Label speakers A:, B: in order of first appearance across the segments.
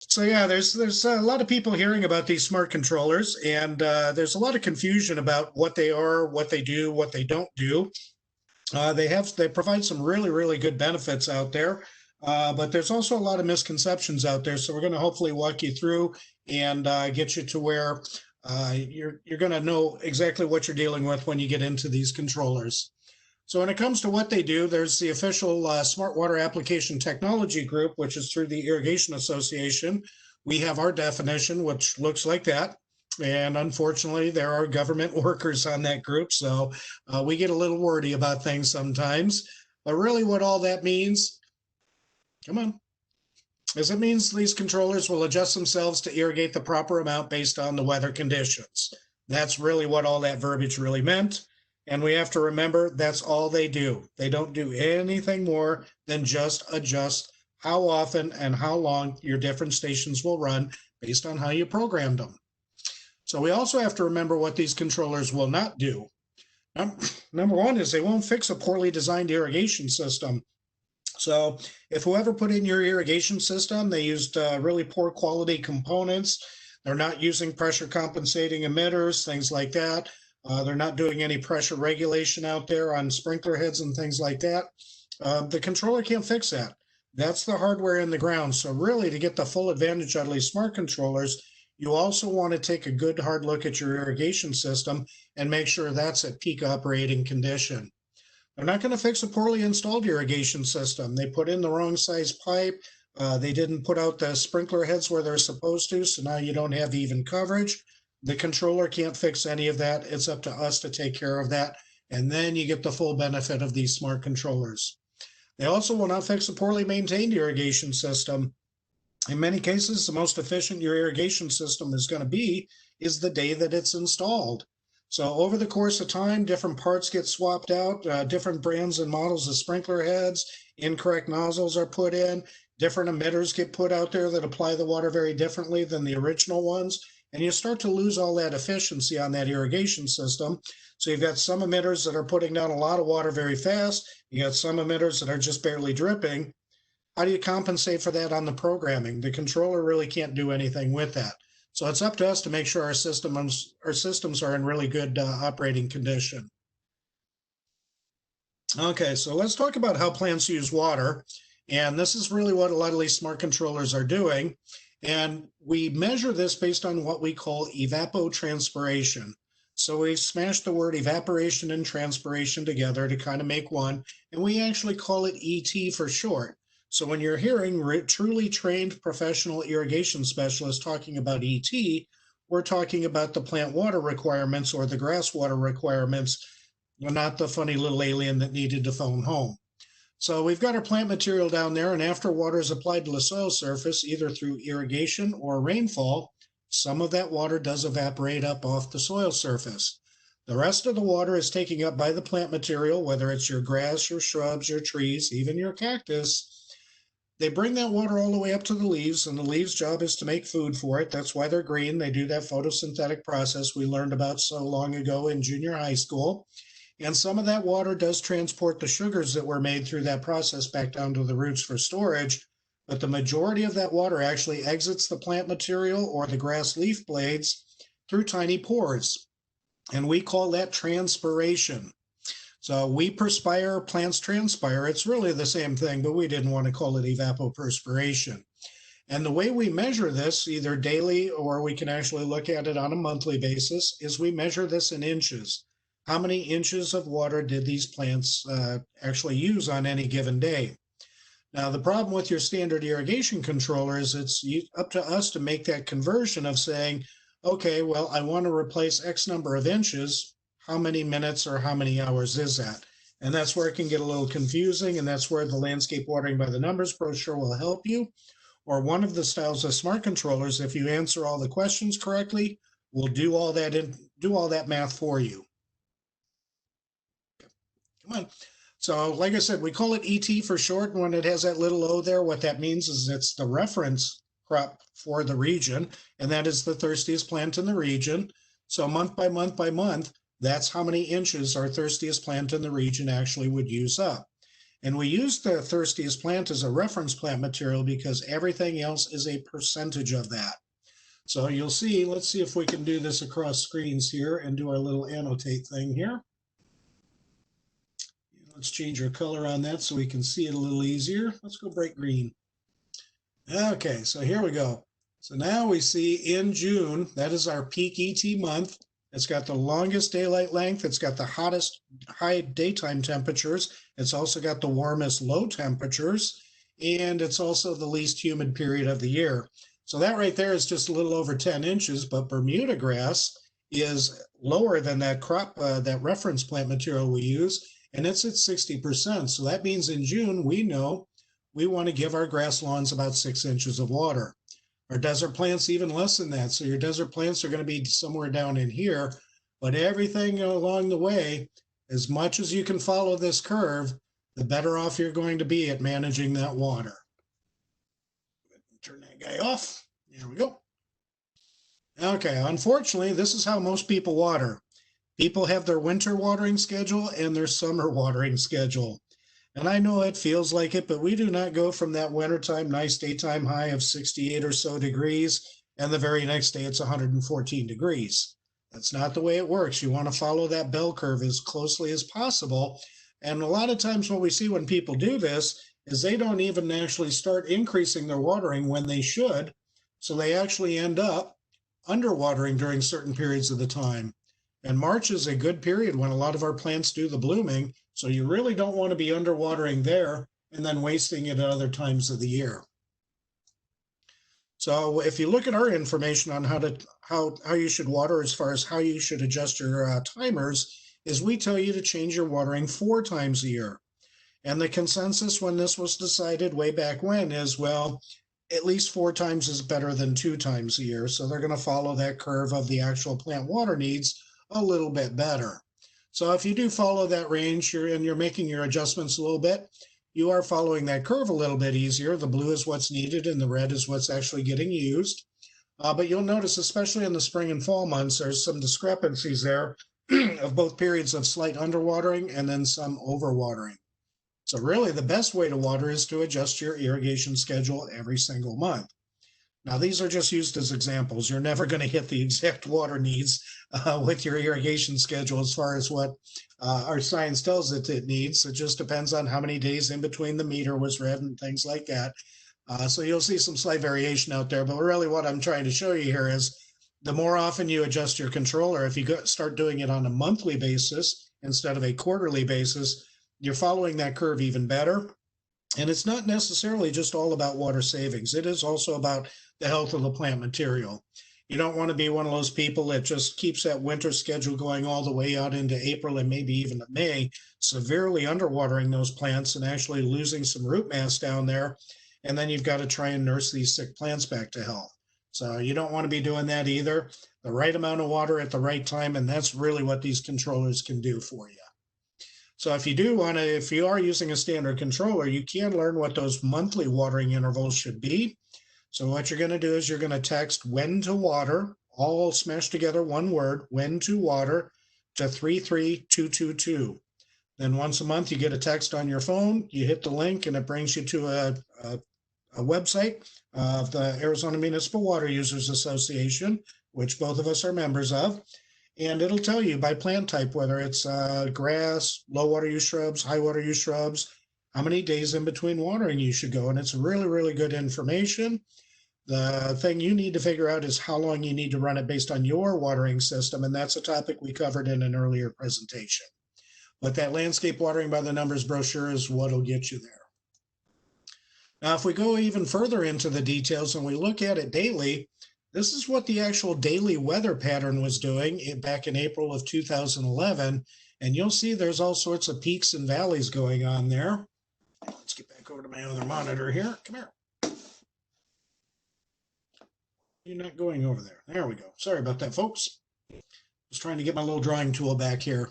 A: So yeah, there's a lot of people hearing about these smart controllers, and there's a lot of confusion about what they are, what they do, what they don't do. They provide some really good benefits out there, but there's also a lot of misconceptions out there. So we're going to hopefully walk you through and get you to where you're going to know exactly what you're dealing with when you get into these controllers. So when it comes to what they do, there's the official Smart Water Application Technology Group, which is through the Irrigation Association. We have our definition, which looks like that. And unfortunately, there are government workers on that group, so we get a little wordy about things sometimes. But really, what all that means, come on, is it means these controllers will adjust themselves to irrigate the proper amount based on the weather conditions. That's really what all that verbiage really meant. And we have to remember that's all they do. They don't do anything more than just adjust how often and how long your different stations will run based on how you programmed them. So we also have to remember what these controllers will not do. Number one is they won't fix a poorly designed irrigation system. So if whoever put in your irrigation system, they used really poor quality components, they're not using pressure compensating emitters, things like that. They're not doing any pressure regulation out there on sprinkler heads and things like that. The controller can't fix that. That's the hardware in the ground. So really, to get the full advantage out of these smart controllers, you also want to take a good hard look at your irrigation system and make sure that's at peak operating condition. They're not going to fix a poorly installed irrigation system. They put in the wrong size pipe. They didn't put out the sprinkler heads where they're supposed to, so now you don't have even coverage. The controller can't fix any of that. It's up to us to take care of that, and then you get the full benefit of these smart controllers. They also will not fix a poorly maintained irrigation system. In many cases, the most efficient your irrigation system is going to be is the day that it's installed. So over the course of time, different parts get swapped out, different brands and models of sprinkler heads, incorrect nozzles are put in, different emitters get put out there that apply the water very differently than the original ones, and you start to lose all that efficiency on that irrigation system. So you've got some emitters that are putting down a lot of water very fast, you got some emitters that are just barely dripping. How do you compensate for that on the programming? The controller really can't do anything with that. So it's up to us to make sure our systems are in really good operating condition. Okay, so let's talk about how plants use water. And this is really what a lot of these smart controllers are doing. And we measure this based on what we call evapotranspiration. So we've smashed the word evaporation and transpiration together to kind of make one, and we actually call it ET for short. So when you're hearing truly trained professional irrigation specialists talking about ET, we're talking about the plant water requirements or the grass water requirements, not the funny little alien that needed to phone home. So we've got our plant material down there, and after water is applied to the soil surface, either through irrigation or rainfall, some of that water does evaporate up off the soil surface. The rest of the water is taken up by the plant material, whether it's your grass, your shrubs, your trees, even your cactus. They bring that water all the way up to the leaves, and the leaves' job is to make food for it. That's why they're green. They do that photosynthetic process we learned about so long ago in junior high school. And some of that water does transport the sugars that were made through that process back down to the roots for storage. But the majority of that water actually exits the plant material or the grass leaf blades through tiny pores. And we call that transpiration. So we perspire, plants transpire. It's really the same thing, but we didn't want to call it evapotranspiration. And the way we measure this, either daily or we can actually look at it on a monthly basis, is we measure this in inches. How many inches of water did these plants actually use on any given day? Now, the problem with your standard irrigation controller is it's up to us to make that conversion of saying, okay, well, I want to replace X number of inches. How many minutes or how many hours is that? And that's where it can get a little confusing, and that's where the Landscape Watering by the Numbers brochure will help you. Or one of the styles of smart controllers, if you answer all the questions correctly, will do all that math for you. Come on. So like I said, we call it ET for short, and when it has that little O there, what that means is it's the reference crop for the region, and that is the thirstiest plant in the region. So month by month by month, that's how many inches our thirstiest plant in the region actually would use up. And we use the thirstiest plant as a reference plant material because everything else is a percentage of that. So you'll see, let's see if we can do this across screens here and do our little annotate thing here. Let's change our color on that so we can see it a little easier. Let's go bright green. Okay, so here we go. So now we see in June, that is our peak ET month. It's got the longest daylight length. It's got the hottest high daytime temperatures. It's also got the warmest low temperatures. And it's also the least humid period of the year. So that right there is just a little over 10 inches, but Bermuda grass is lower than that that reference plant material we use, and it's at 60%. So that means in June, we know we want to give our grass lawns about 6 inches of water. Our desert plants even less than that. So your desert plants are going to be somewhere down in here, but everything along the way, as much as you can follow this curve, the better off you're going to be at managing that water. Turn that guy off. There we go. Okay, unfortunately, this is how most people water. People have their winter watering schedule and their summer watering schedule. And I know it feels like it, but we do not go from that wintertime nice daytime high of 68 or so degrees, and the very next day it's 114 degrees. That's not the way it works. You want to follow that bell curve as closely as possible. And a lot of times what we see when people do this is they don't even actually start increasing their watering when they should. So they actually end up underwatering during certain periods of the time. And March is a good period when a lot of our plants do the blooming. So you really don't want to be underwatering there and then wasting it at other times of the year. So if you look at our information on how you should water as far as how you should adjust your timers, is we tell you to change your watering 4 times a year. And the consensus when this was decided way back when is, well, at least 4 times is better than 2 times a year. So they're going to follow that curve of the actual plant water needs a little bit better. So if you do follow that range and you're making your adjustments a little bit, you are following that curve a little bit easier. The blue is what's needed and the red is what's actually getting used. But you'll notice, especially in the spring and fall months, there's some discrepancies there of both periods of slight underwatering and then some overwatering. So really the best way to water is to adjust your irrigation schedule every single month. Now these are just used as examples. You're never going to hit the exact water needs with your irrigation schedule as far as what our science tells it needs. It just depends on how many days in between the meter was read and things like that. So you'll see some slight variation out there, but really what I'm trying to show you here is the more often you adjust your controller, if you start doing it on a monthly basis instead of a quarterly basis, you're following that curve even better. And it's not necessarily just all about water savings. It is also about the health of the plant material. You don't want to be one of those people that just keeps that winter schedule going all the way out into April and maybe even May, severely underwatering those plants and actually losing some root mass down there. And then you've got to try and nurse these sick plants back to health. So you don't want to be doing that either. The right amount of water at the right time, and that's really what these controllers can do for you. So if you are using a standard controller, you can learn what those monthly watering intervals should be. So what you're going to do is you're going to text when to water, all smashed together, one word, when to water, to 33222. Then once a month, you get a text on your phone, you hit the link, and it brings you to a website of the Arizona Municipal Water Users Association, which both of us are members of. And it'll tell you by plant type, whether it's grass, low water use shrubs, high water use shrubs, how many days in between watering you should go. And it's really, really good information. The thing you need to figure out is how long you need to run it based on your watering system. And that's a topic we covered in an earlier presentation. But that landscape watering by the numbers brochure is what'll get you there. Now, if we go even further into the details and we look at it daily, this is what the actual daily weather pattern was doing back in April of 2011. And you'll see there's all sorts of peaks and valleys going on there. Let's get back over to my other monitor here. Come here. You're not going over there. There we go. Sorry about that, folks. I was trying to get my little drawing tool back here.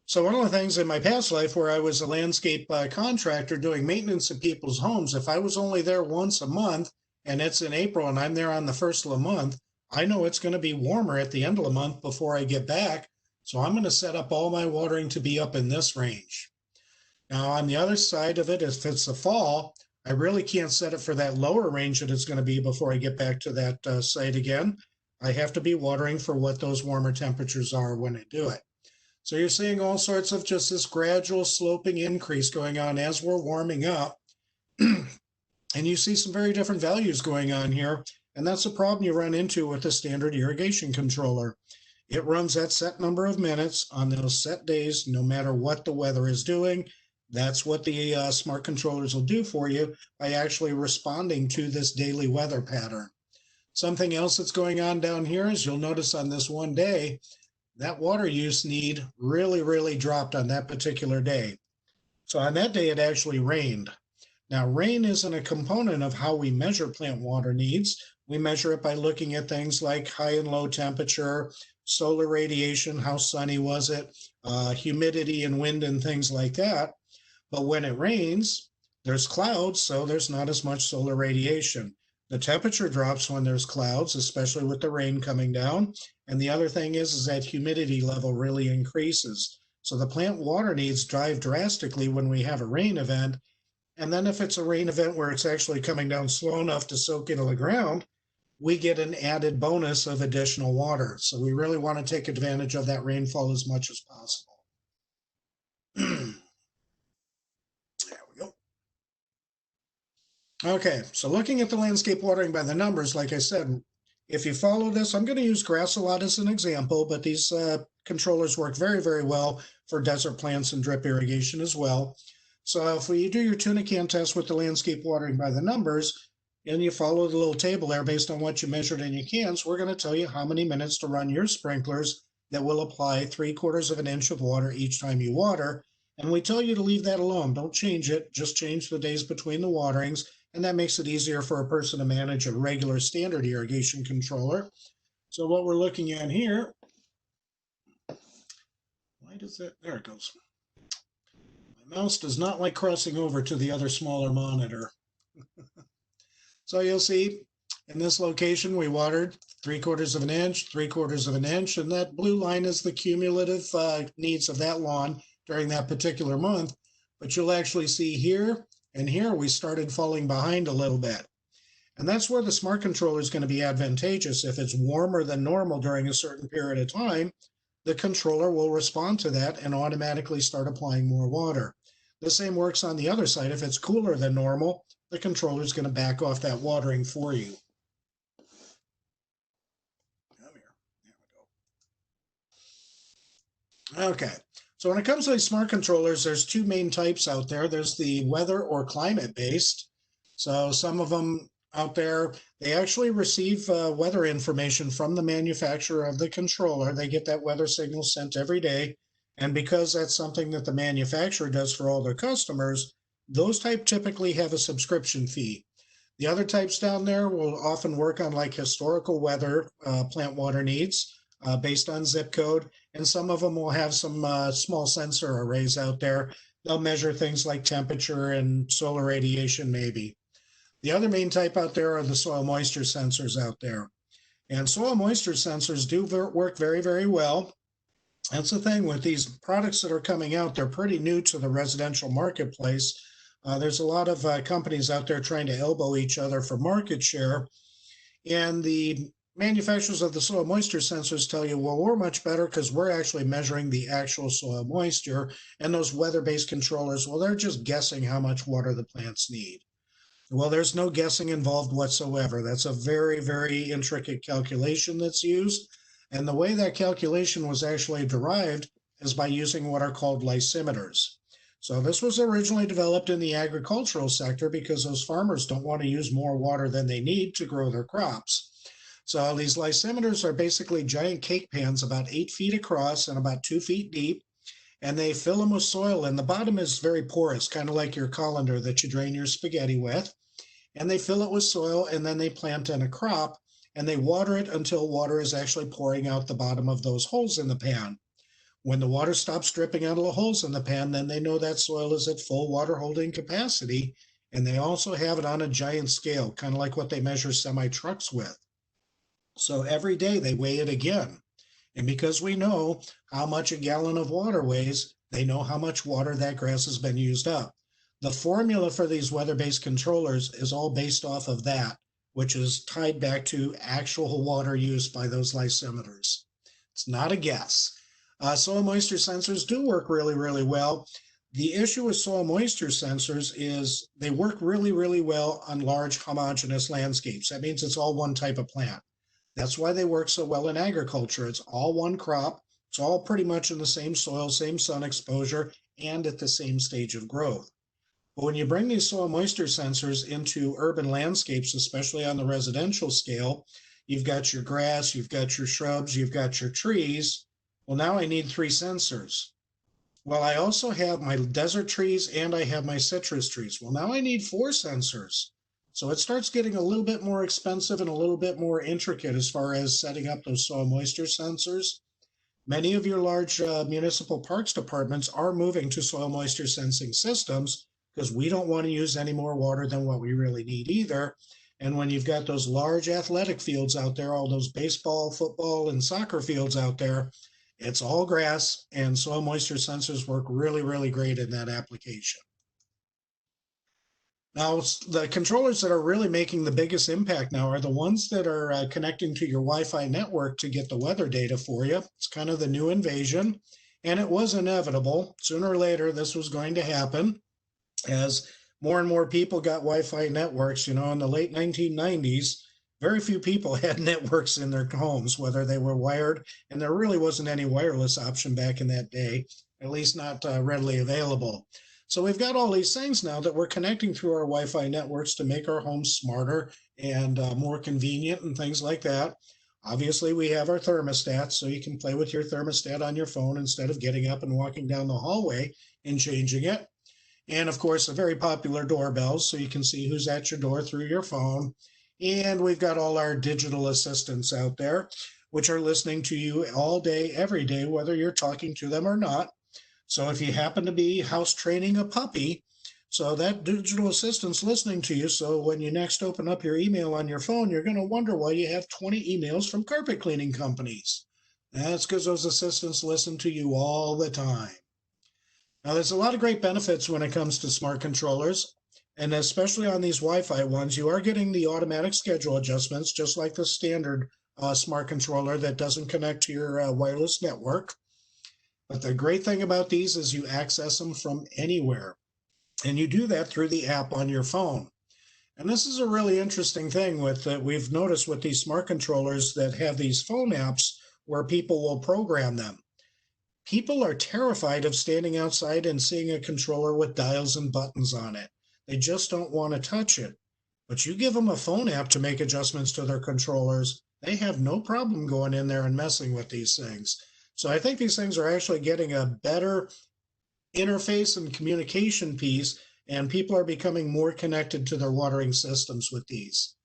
A: So one of the things in my past life where I was a landscape contractor doing maintenance at people's homes, if I was only there once a month, and it's in April and I'm there on the first of the month, I know it's going to be warmer at the end of the month before I get back. So I'm going to set up all my watering to be up in this range. Now, on the other side of it, if it's the fall, I really can't set it for that lower range that it's going to be before I get back to that site again. I have to be watering for what those warmer temperatures are when I do it. So you're seeing all sorts of just this gradual sloping increase going on as we're warming up. And you see some very different values going on here. And that's a problem you run into with a standard irrigation controller. It runs that set number of minutes on those set days, no matter what the weather is doing. That's what the smart controllers will do for you by actually responding to this daily weather pattern. Something else that's going on down here is you'll notice on this one day, that water use need really dropped on that particular day. So on that day, it actually rained. Now, rain isn't a component of how we measure plant water needs. We measure it by looking at things like high and low temperature, solar radiation, how sunny was it, humidity and wind and things like that. But when it rains, there's clouds, so there's not as much solar radiation. The temperature drops when there's clouds, especially with the rain coming down. And the other thing is that humidity level really increases. So the plant water needs drive drastically when we have a rain event. And then if it's a rain event where it's actually coming down slow enough to soak into the ground, we get an added bonus of additional water. So we really want to take advantage of that rainfall as much as possible. There we go. Okay, so looking at the landscape watering by the numbers, like I said, if you follow this, I'm going to use grass a lot as an example, but these controllers work very well for desert plants and drip irrigation as well. So if you do your tuna can test with the landscape watering by the numbers, and you follow the little table there based on what you measured in your cans, we're going to tell you how many minutes to run your sprinklers that will apply 3/4 of an inch of water each time you water. And we tell you to leave that alone. Don't change it. Just change the days between the waterings. And that makes it easier for a person to manage a regular standard irrigation controller. So what we're looking at here, why does that, there it goes. My mouse does not like crossing over to the other smaller monitor. So you'll see in this location, we watered 3/4 of an inch, 3/4 of an inch, and that blue line is the cumulative needs of that lawn during that particular month. But you'll actually see here and here, we started falling behind a little bit. And that's where the smart controller is going to be advantageous. If it's warmer than normal during a certain period of time, the controller will respond to that and automatically start applying more water. The same works on the other side. If it's cooler than normal, the controller is going to back off that watering for you. Come here. There we go. Okay. So when it comes to these smart controllers, there's two main types out there. There's the weather or climate based. So some of them out there, they actually receive weather information from the manufacturer of the controller. They get that weather signal sent every day. And because that's something that the manufacturer does for all their customers, those type typically have a subscription fee. The other types down there will often work on like historical weather, plant water needs based on zip code. And some of them will have some small sensor arrays out there. They'll measure things like temperature and solar radiation maybe. The other main type out there are the soil moisture sensors out there. And soil moisture sensors do work very well. That's the thing with these products that are coming out. They're pretty new to the residential marketplace. There's a lot of companies out there trying to elbow each other for market share. And the manufacturers of the soil moisture sensors tell you, well, we're much better because we're actually measuring the actual soil moisture. And those weather-based controllers, well, they're just guessing how much water the plants need. Well, there's no guessing involved whatsoever. That's a very intricate calculation that's used. And the way that calculation was actually derived is by using what are called lysimeters. So this was originally developed in the agricultural sector because those farmers don't want to use more water than they need to grow their crops. So these lysimeters are basically giant cake pans about 8 feet across and about 2 feet deep. And they fill them with soil, and the bottom is very porous, kind of like your colander that you drain your spaghetti with. And they fill it with soil, and then they plant in a crop, and they water it until water is actually pouring out the bottom of those holes in the pan. When the water stops dripping out of the holes in the pan, then they know that soil is at full water holding capacity, and they also have it on a giant scale, kind of like what they measure semi-trucks with. So every day they weigh it again. And because we know how much a gallon of water weighs, They know how much water that grass has been used up. The formula for these weather-based controllers is all based off of that, which is tied back to actual water use by those lysimeters. It's not a guess. Soil moisture sensors do work really, really well. The issue with soil moisture sensors is they work really, really well on large homogeneous landscapes. That means it's all one type of plant. That's why they work so well in agriculture. It's all one crop. It's all pretty much in the same soil, same sun exposure, and at the same stage of growth. But when you bring these soil moisture sensors into urban landscapes, especially on the residential scale, you've got your grass, you've got your shrubs, you've got your trees. Well, now I need 3 sensors. Well, I also have my desert trees and I have my citrus trees. Well, now I need 4 sensors. So it starts getting a little bit more expensive and a little bit more intricate as far as setting up those soil moisture sensors. Many of your large municipal parks departments are moving to soil moisture sensing systems because we don't want to use any more water than what we really need either. And when you've got those large athletic fields out there, all those baseball, football, and soccer fields out there, it's all grass, and soil moisture sensors work really, really great in that application. Now, the controllers that are really making the biggest impact now are the ones that are connecting to your Wi-Fi network to get the weather data for you. It's kind of the new invasion, and it was inevitable. Sooner or later, this was going to happen as more and more people got Wi-Fi networks. You know, in the late 1990s, very few people had networks in their homes, whether they were wired, and there really wasn't any wireless option back in that day, at least not readily available. So we've got all these things now that we're connecting through our Wi-Fi networks to make our homes smarter and more convenient and things like that. Obviously, we have our thermostats, so you can play with your thermostat on your phone instead of getting up and walking down the hallway and changing it. And of course, a very popular doorbell, so you can see who's at your door through your phone. And we've got all our digital assistants out there, which are listening to you all day, every day, whether you're talking to them or not. So if you happen to be house training a puppy, so that digital assistant's listening to you. So when you next open up your email on your phone, you're going to wonder why you have 20 emails from carpet cleaning companies. That's because those assistants listen to you all the time. Now, there's a lot of great benefits when it comes to smart controllers, and especially on these Wi-Fi ones, you are getting the automatic schedule adjustments, just like the standard smart controller that doesn't connect to your wireless network. But the great thing about these is you access them from anywhere, and you do that through the app on your phone. And this is a really interesting thing with that we've noticed with these smart controllers that have these phone apps where people will program them. People are terrified of standing outside and seeing a controller with dials and buttons on it. They just don't want to touch it. But you give them a phone app to make adjustments to their controllers, they have no problem going in there and messing with these things. So I think these things are actually getting a better interface and communication piece, and people are becoming more connected to their watering systems with these.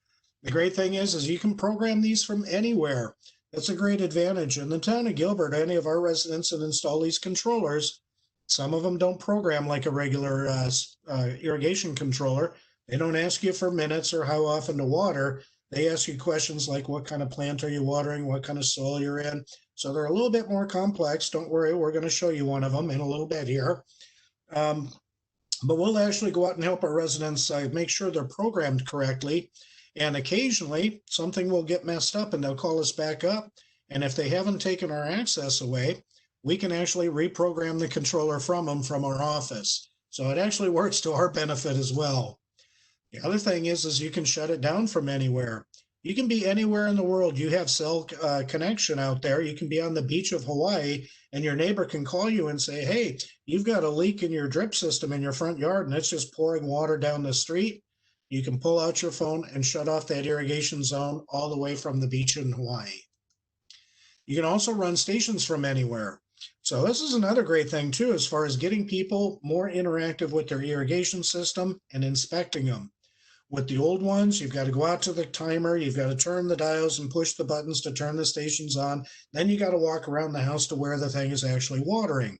A: The great thing is you can program these from anywhere. That's a great advantage. In the town of Gilbert, any of our residents that install these controllers, some of them don't program like a regular irrigation controller. They don't ask you for minutes or how often to water. They ask you questions like what kind of plant are you watering, what kind of soil you're in. So they're a little bit more complex. Don't worry, we're going to show you one of them in a little bit here. But we'll actually go out and help our residents make sure they're programmed correctly. And occasionally something will get messed up and they'll call us back up. And if they haven't taken our access away, we can actually reprogram the controller from them from our office. So it actually works to our benefit as well. The other thing is you can shut it down from anywhere. You can be anywhere in the world. You have cell connection out there. You can be on the beach of Hawaii and your neighbor can call you and say, hey, you've got a leak in your drip system in your front yard and it's just pouring water down the street. You can pull out your phone and shut off that irrigation zone all the way from the beach in Hawaii. You can also run stations from anywhere. So this is another great thing too, as far as getting people more interactive with their irrigation system and inspecting them. With the old ones, you've got to go out to the timer, you've got to turn the dials and push the buttons to turn the stations on. Then you got to walk around the house to where the thing is actually watering.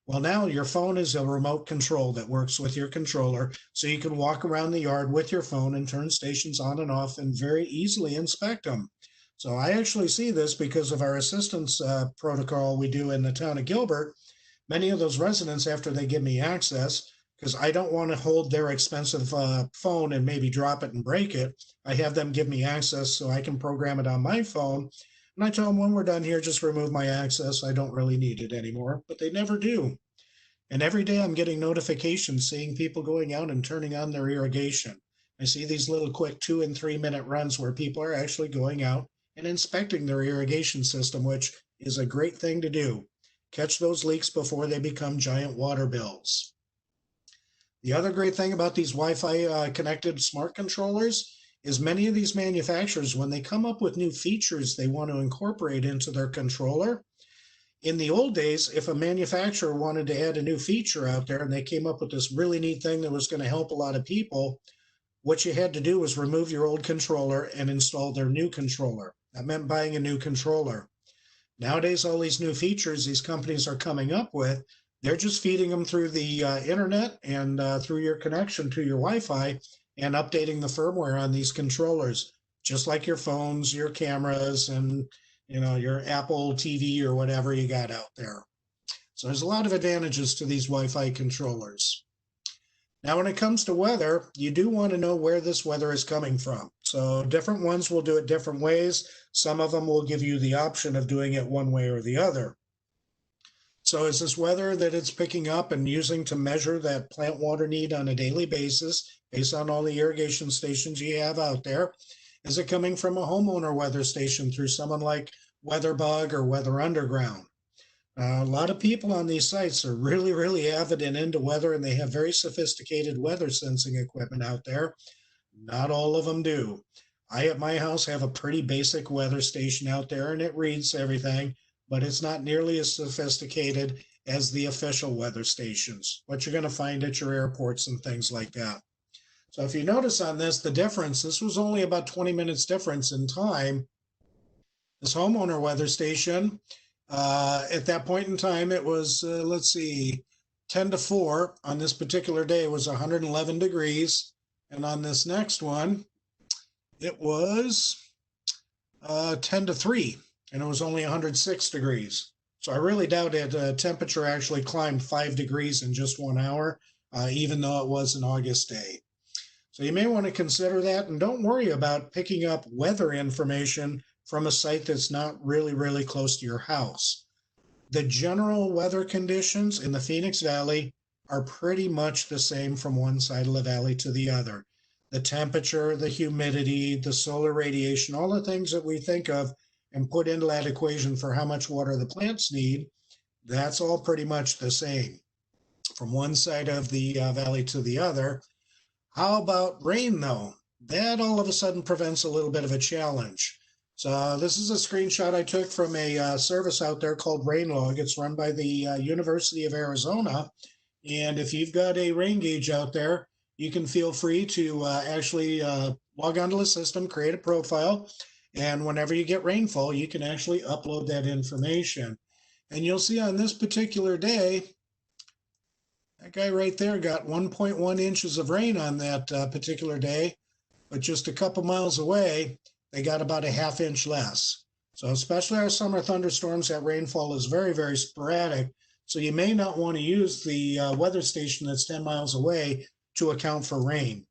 A: Well, now your phone is a remote control that works with your controller, so you can walk around the yard with your phone and turn stations on and off and very easily inspect them. So I actually see this because of our assistance protocol we do in the town of Gilbert. many of those residents, after they give me access, because I don't want to hold their expensive phone and maybe drop it and break it, I have them give me access so I can program it on my phone. And I tell them, when we're done here, just remove my access. I don't really need it anymore, but they never do. And every day I'm getting notifications seeing people going out and turning on their irrigation. I see these little quick 2 and 3 minute runs where people are actually going out and inspecting their irrigation system, which is a great thing to do. Catch those leaks before they become giant water bills. The other great thing about these Wi-Fi connected smart controllers is many of these manufacturers, when they come up with new features they want to incorporate into their controller, in the old days, if a manufacturer wanted to add a new feature out there and they came up with this really neat thing that was going to help a lot of people, what you had to do was remove your old controller and install their new controller. That meant buying a new controller. Nowadays, all these new features these companies are coming up with, they're just feeding them through the internet and through your connection to your Wi-Fi and updating the firmware on these controllers, just like your phones, your cameras, and your Apple TV or whatever you got out there. So there's a lot of advantages to these Wi-Fi controllers. Now, when it comes to weather, you do want to know where this weather is coming from. So different ones will do it different ways. Some of them will give you the option of doing it one way or the other. So is this weather that it's picking up and using to measure that plant water need on a daily basis, based on all the irrigation stations you have out there? Is it coming from a homeowner weather station through someone like WeatherBug or Weather Underground? A lot of people on these sites are really, really avid and into weather, and they have very sophisticated weather sensing equipment out there. Not all of them do. I, at my house, have a pretty basic weather station out there, and it reads everything, but it's not nearly as sophisticated as the official weather stations, what you're going to find at your airports and things like that. So if you notice on this, the difference, this was only about 20 minutes difference in time. This homeowner weather station, at that point in time, it was, let's see, 10 to 4. On this particular day, it was 111 degrees. And on this next one, it was 10 to 3, and it was only 106 degrees. So I really doubt it. Temperature actually climbed 5 degrees in just 1 hour, even though it was an August day. So you may want to consider that, and don't worry about picking up weather information from a site that's not really, really close to your house. The general weather conditions in the Phoenix Valley are pretty much the same from one side of the valley to the other. The temperature, the humidity, the solar radiation, all the things that we think of and put into that equation for how much water the plants need, that's all pretty much the same from one side of the valley to the other. How about rain, though? That all of a sudden presents a little bit of a challenge. So this is a screenshot I took from a service out there called Rainlog. It's run by the University of Arizona. And if you've got a rain gauge out there, you can feel free to actually log onto the system, create a profile, and whenever you get rainfall, you can actually upload that information. And you'll see on this particular day, that guy right there got 1.1 inches of rain on that particular day, but just a couple miles away, they got about a ½ inch less. So especially our summer thunderstorms, that rainfall is very, very sporadic. So you may not want to use the weather station that's 10 miles away to account for rain,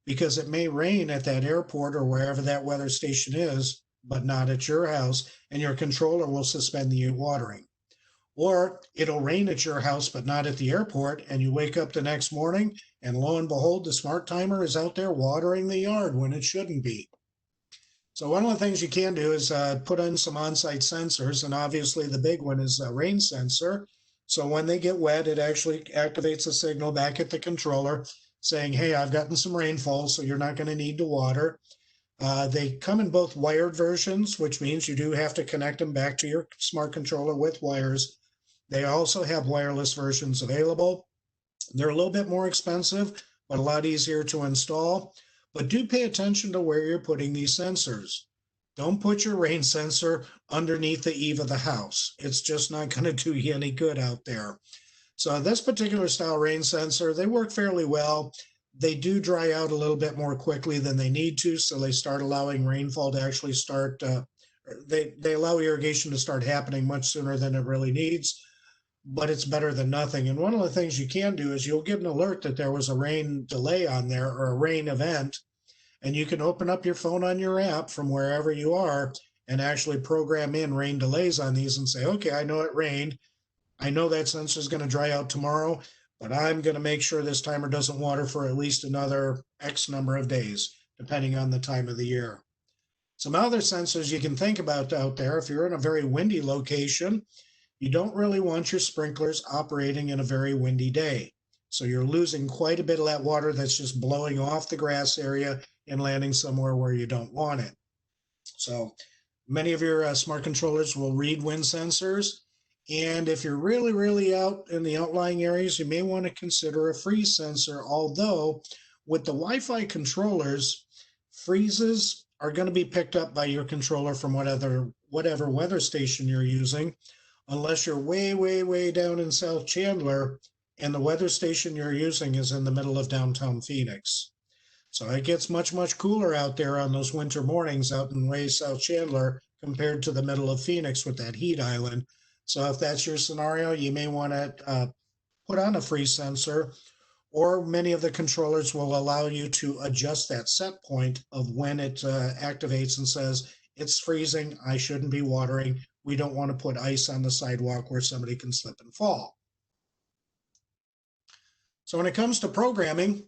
A: because it may rain at that airport or wherever that weather station is, but not at your house, and your controller will suspend the watering. Or it'll rain at your house, but not at the airport, and you wake up the next morning, and lo and behold, the smart timer is out there watering the yard when it shouldn't be. So one of the things you can do is put in some on-site sensors, and obviously the big one is a rain sensor. So when they get wet, it actually activates a signal back at the controller saying, hey, I've gotten some rainfall, so you're not going to need to water. They come in both wired versions, which means you do have to connect them back to your smart controller with wires. They also have wireless versions available. They're a little bit more expensive, but a lot easier to install. But do pay attention to where you're putting these sensors. Don't put your rain sensor underneath the eave of the house. It's just not going to do you any good out there. So this particular style rain sensor, they work fairly well. They do dry out a little bit more quickly than they need to, so they start allowing rainfall to actually start, they allow irrigation to start happening much sooner than it really needs. but it's better than nothing. And one of the things you can do is you'll get an alert that there was a rain delay on there or a rain event, and you can open up your phone on your app from wherever you are and actually program in rain delays on these and say, okay, I know it rained. I know that sensor is going to dry out tomorrow, but I'm going to make sure this timer doesn't water for at least another X number of days, depending on the time of the year. Some other sensors you can think about out there, if you're in a very windy location, you don't really want your sprinklers operating in a very windy day. So you're losing quite a bit of that water that's just blowing off the grass area and landing somewhere where you don't want it. So many of your smart controllers will read wind sensors. And if you're really, really out in the outlying areas, you may want to consider a freeze sensor. Although with the Wi-Fi controllers, freezes are going to be picked up by your controller from whatever weather station you're using, unless you're way, way, way down in South Chandler and the weather station you're using is in the middle of downtown Phoenix. So it gets much, much cooler out there on those winter mornings out in way South Chandler compared to the middle of Phoenix with that heat island. So if that's your scenario, you may want to put on a freeze sensor, or many of the controllers will allow you to adjust that set point of when it activates and says, it's freezing, I shouldn't be watering. We don't want to put ice on the sidewalk where somebody can slip and fall. So when it comes to programming,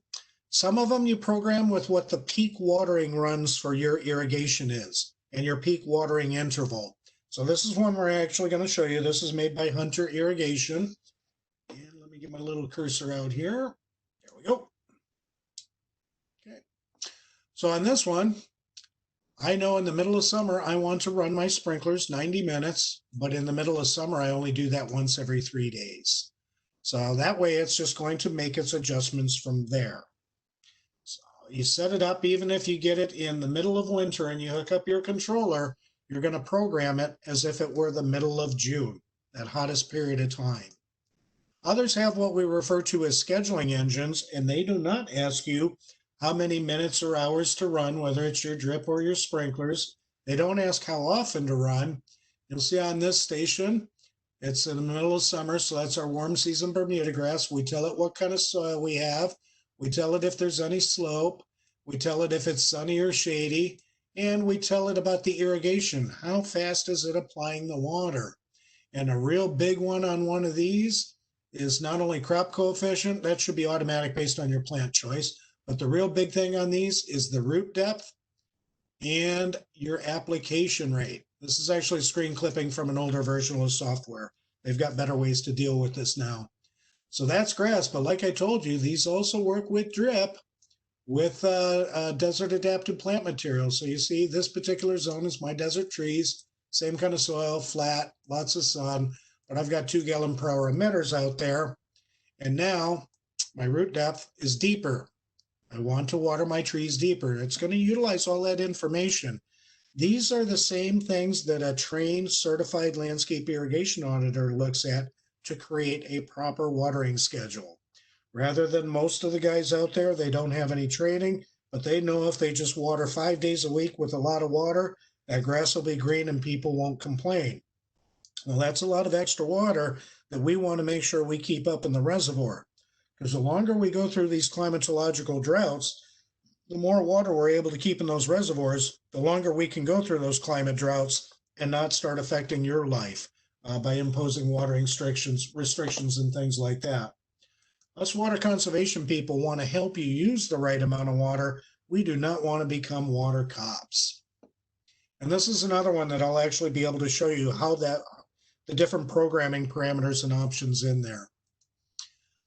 A: some of them you program with what the peak watering runs for your irrigation is and your peak watering interval. So this is one we're actually going to show you. This is made by Hunter Irrigation. And let me get my little cursor out here. There we go. Okay. So on this one, I know in the middle of summer, I want to run my sprinklers 90 minutes, but in the middle of summer, I only do that once every 3 days. So that way it's just going to make its adjustments from there. So you set it up, even if you get it in the middle of winter and you hook up your controller, you're going to program it as if it were the middle of June, that hottest period of time. Others have what we refer to as scheduling engines, and they do not ask you how many minutes or hours to run, whether it's your drip or your sprinklers. They don't ask how often to run. You'll see on this station, it's in the middle of summer, so that's our warm season Bermuda grass. We tell it what kind of soil we have. We tell it if there's any slope. We tell it if it's sunny or shady. And we tell it about the irrigation. How fast is it applying the water? And a real big one on one of these is not only crop coefficient, that should be automatic based on your plant choice, but the real big thing on these is the root depth and your application rate. This is actually screen clipping from an older version of software. They've got better ways to deal with this now. So that's grass, but like I told you, these also work with drip, with desert adapted plant material. So you see this particular zone is my desert trees, same kind of soil, flat, lots of sun, but I've got 2 gallon per hour emitters out there. And now my root depth is deeper. I want to water my trees deeper. It's going to utilize all that information. These are the same things that a trained certified landscape irrigation auditor looks at to create a proper watering schedule. Rather than most of the guys out there, they don't have any training, but they know if they just water 5 days a week with a lot of water, that grass will be green and people won't complain. Well, that's a lot of extra water that we want to make sure we keep up in the reservoir. Because the longer we go through these climatological droughts, the more water we're able to keep in those reservoirs, the longer we can go through those climate droughts and not start affecting your life by imposing watering restrictions and things like that. Us water conservation people want to help you use the right amount of water. We do not want to become water cops. And this is another one that I'll actually be able to show you how the different programming parameters and options in there.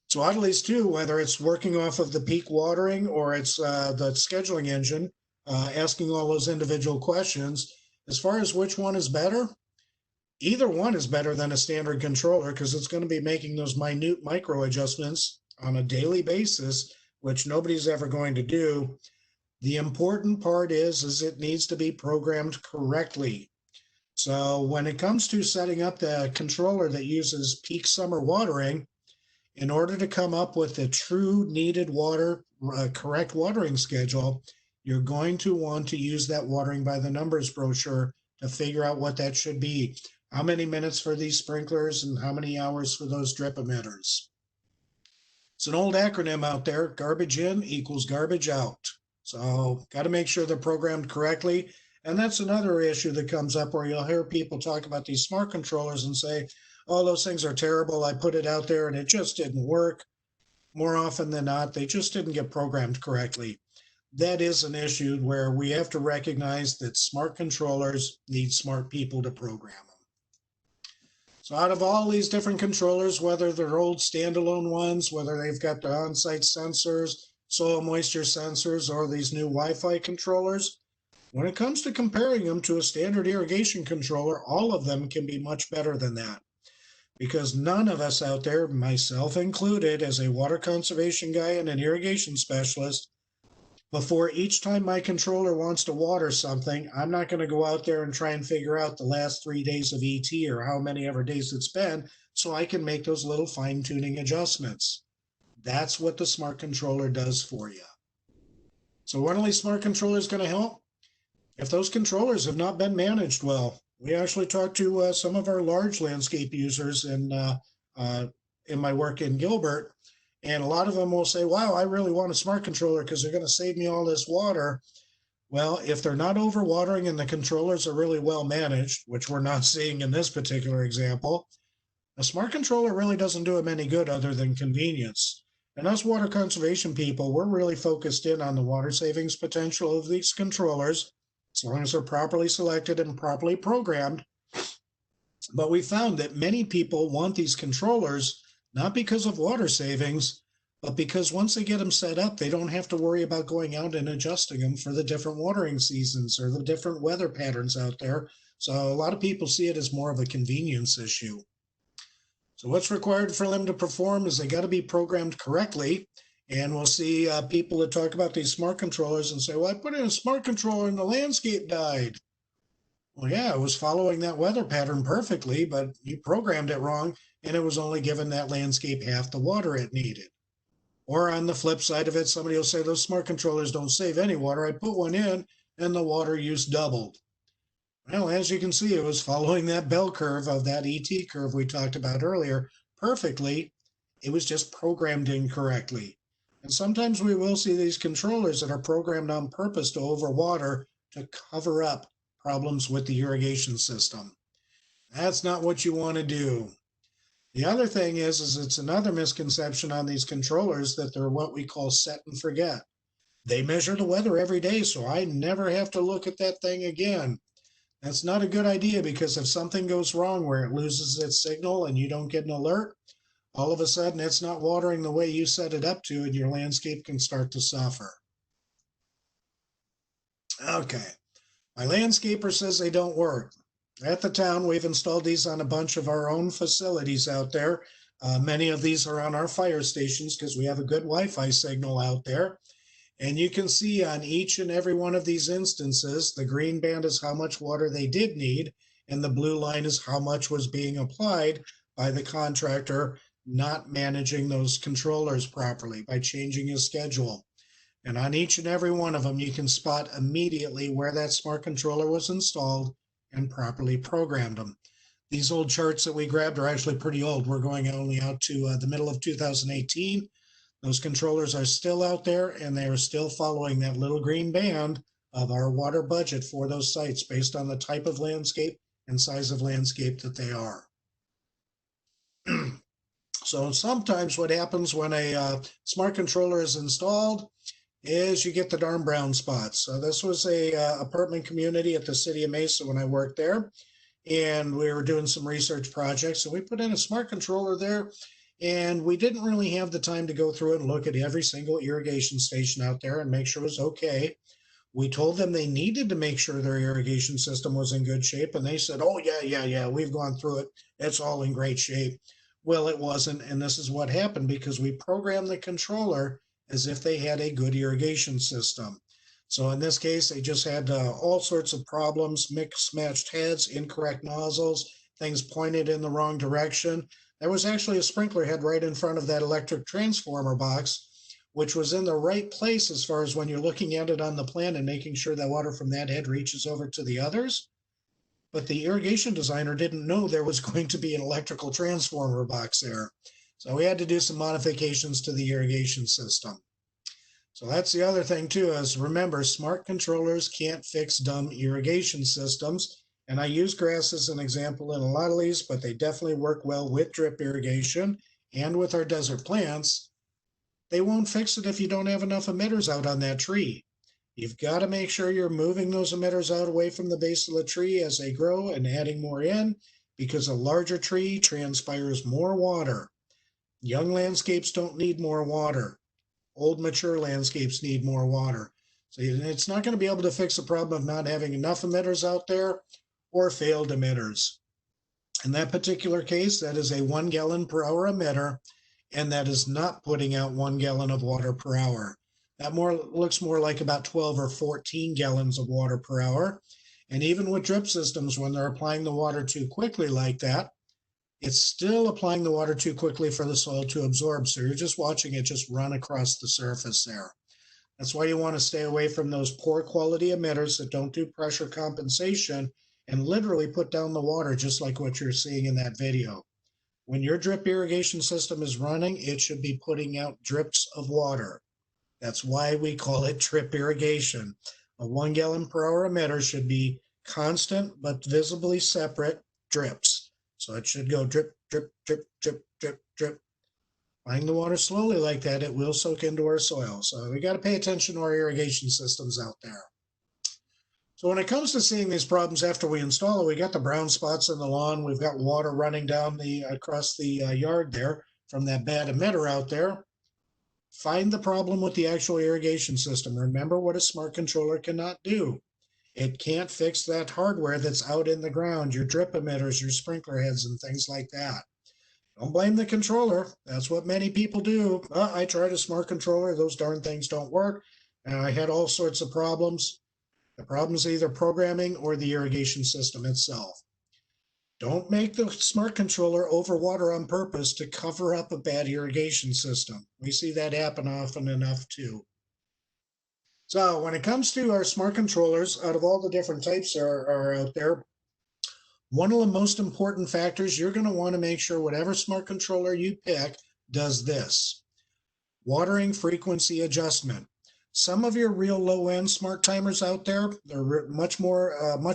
A: So Audely's too, whether it's working off of the peak watering or it's the scheduling engine, asking all those individual questions, as far as which one is better, either one is better than a standard controller because it's going to be making those minute micro adjustments on a daily basis, which nobody's ever going to do. The important part is it needs to be programmed correctly. So when it comes to setting up the controller that uses peak summer watering, in order to come up with a true needed water, correct watering schedule, you're going to want to use that watering by the numbers brochure to figure out what that should be. how many minutes for these sprinklers and how many hours for those drip emitters. It's an old acronym out there, garbage in equals garbage out. So got to make sure they're programmed correctly. And that's another issue that comes up where you'll hear people talk about these smart controllers and say, oh, those things are terrible. I put it out there and it just didn't work. More often than not, they just didn't get programmed correctly. That is an issue where we have to recognize that smart controllers need smart people to program them. So out of all these different controllers, whether they're old standalone ones, whether they've got the on-site sensors, soil moisture sensors, or these new Wi-Fi controllers, when it comes to comparing them to a standard irrigation controller, all of them can be much better than that. Because none of us out there, myself included, as a water conservation guy and an irrigation specialist, before each time my controller wants to water something, I'm not going to go out there and try and figure out the last 3 days of ET or how many ever days it's been so I can make those little fine-tuning adjustments. That's what the smart controller does for you. So what are these smart controllers going to help? If those controllers have not been managed well, we actually talked to some of our large landscape users in my work in Gilbert, and a lot of them will say, wow, I really want a smart controller because they're going to save me all this water. Well, if they're not overwatering and the controllers are really well managed, which we're not seeing in this particular example, a smart controller really doesn't do them any good other than convenience. And us water conservation people, we're really focused in on the water savings potential of these controllers, as long as they're properly selected and properly programmed. But we found that many people want these controllers not because of water savings, but because once they get them set up, they don't have to worry about going out and adjusting them for the different watering seasons or the different weather patterns out there. So a lot of people see it as more of a convenience issue. So what's required for them to perform is they got to be programmed correctly. And we'll see people that talk about these smart controllers and say, well, I put in a smart controller and the landscape died. Well, yeah, it was following that weather pattern perfectly, but you programmed it wrong and it was only giving that landscape half the water it needed. Or on the flip side of it, somebody will say those smart controllers don't save any water. I put one in and the water use doubled. Well, as you can see, it was following that bell curve of that ET curve we talked about earlier perfectly. It was just programmed incorrectly. And sometimes we will see these controllers that are programmed on purpose to overwater to cover up problems with the irrigation system. That's not what you want to do. The other thing is it's another misconception on these controllers that they're what we call set and forget. They measure the weather every day, so I never have to look at that thing again. That's not a good idea because if something goes wrong where it loses its signal and you don't get an alert, all of a sudden it's not watering the way you set it up to and your landscape can start to suffer. Okay, my landscaper says they don't work. At the town, we've installed these on a bunch of our own facilities out there. Many of these are on our fire stations because we have a good Wi-Fi signal out there. And you can see on each and every one of these instances, the green band is how much water they did need, and the blue line is how much was being applied by the contractor not managing those controllers properly by changing his schedule. And on each and every one of them, you can spot immediately where that smart controller was installed and properly programmed them. These old charts that we grabbed are actually pretty old. We're going only out to the middle of 2018. Those controllers are still out there and they are still following that little green band of our water budget for those sites based on the type of landscape and size of landscape that they are. So sometimes what happens when a smart controller is installed is you get the darn brown spots. So this was a apartment community at the city of Mesa when I worked there, and we were doing some research projects. So we put in a smart controller there, and we didn't really have the time to go through and look at every single irrigation station out there and make sure it was okay. We told them they needed to make sure their irrigation system was in good shape, and they said, oh, yeah, we've gone through it. It's all in great shape. Well, it wasn't, and this is what happened because we programmed the controller as if they had a good irrigation system. So in this case, they just had all sorts of problems, mixed matched heads, incorrect nozzles, things pointed in the wrong direction. There was actually a sprinkler head right in front of that electric transformer box, which was in the right place as far as when you're looking at it on the plan and making sure that water from that head reaches over to the others. but the irrigation designer didn't know there was going to be an electrical transformer box there. So we had to do some modifications to the irrigation system. So that's the other thing too, is remember, smart controllers can't fix dumb irrigation systems. And I use grass as an example in a lot of these, but they definitely work well with drip irrigation and with our desert plants. They won't fix it if you don't have enough emitters out on that tree. You've got to make sure you're moving those emitters out away from the base of the tree as they grow and adding more in, because a larger tree transpires more water. Young landscapes don't need more water. Old mature landscapes need more water. So it's not going to be able to fix the problem of not having enough emitters out there or failed emitters. In that particular case, that is a 1 gallon per hour emitter, and that is not putting out 1 gallon of water per hour. That looks more like about 12 or 14 gallons of water per hour. And even with drip systems, when they're applying the water too quickly like that, it's still applying the water too quickly for the soil to absorb. So you're just watching it just run across the surface there. That's why you want to stay away from those poor quality emitters that don't do pressure compensation and literally put down the water, just like what you're seeing in that video. When your drip irrigation system is running, it should be putting out drips of water. That's why we call it drip irrigation. A 1 gallon per hour emitter should be constant but visibly separate drips. So it should go drip, drip, drip, drip, drip, drip. Applying the water slowly like that, it will soak into our soil. So we got to pay attention to our irrigation systems out there. So when it comes to seeing these problems after we install it, we got the brown spots in the lawn. We've got water running down across the yard there from that bad emitter out there. Find the problem with the actual irrigation system. Remember what a smart controller cannot do. It can't fix that hardware that's out in the ground, your drip emitters, your sprinkler heads, and things like that. Don't blame the controller. That's what many people do. I tried a smart controller. Those darn things don't work. And I had all sorts of problems. The problem is either programming or the irrigation system itself. Don't make the smart controller overwater on purpose to cover up a bad irrigation system. We see that happen often enough too. So when it comes to our smart controllers, out of all the different types that are out there, one of the most important factors, you're going to want to make sure whatever smart controller you pick does this: watering frequency adjustment. Some of your real low-end smart timers out there, they're much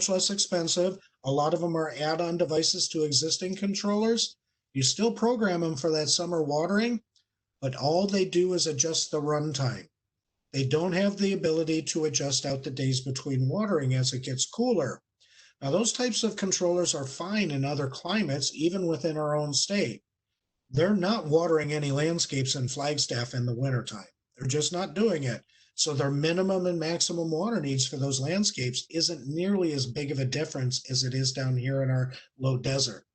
A: less expensive. A lot of them are add-on devices to existing controllers. You still program them for that summer watering, but all they do is adjust the runtime. They don't have the ability to adjust out the days between watering as it gets cooler. Now, those types of controllers are fine in other climates, even within our own state. They're not watering any landscapes in Flagstaff in the wintertime. They're just not doing it. So their minimum and maximum water needs for those landscapes isn't nearly as big of a difference as it is down here in our low desert.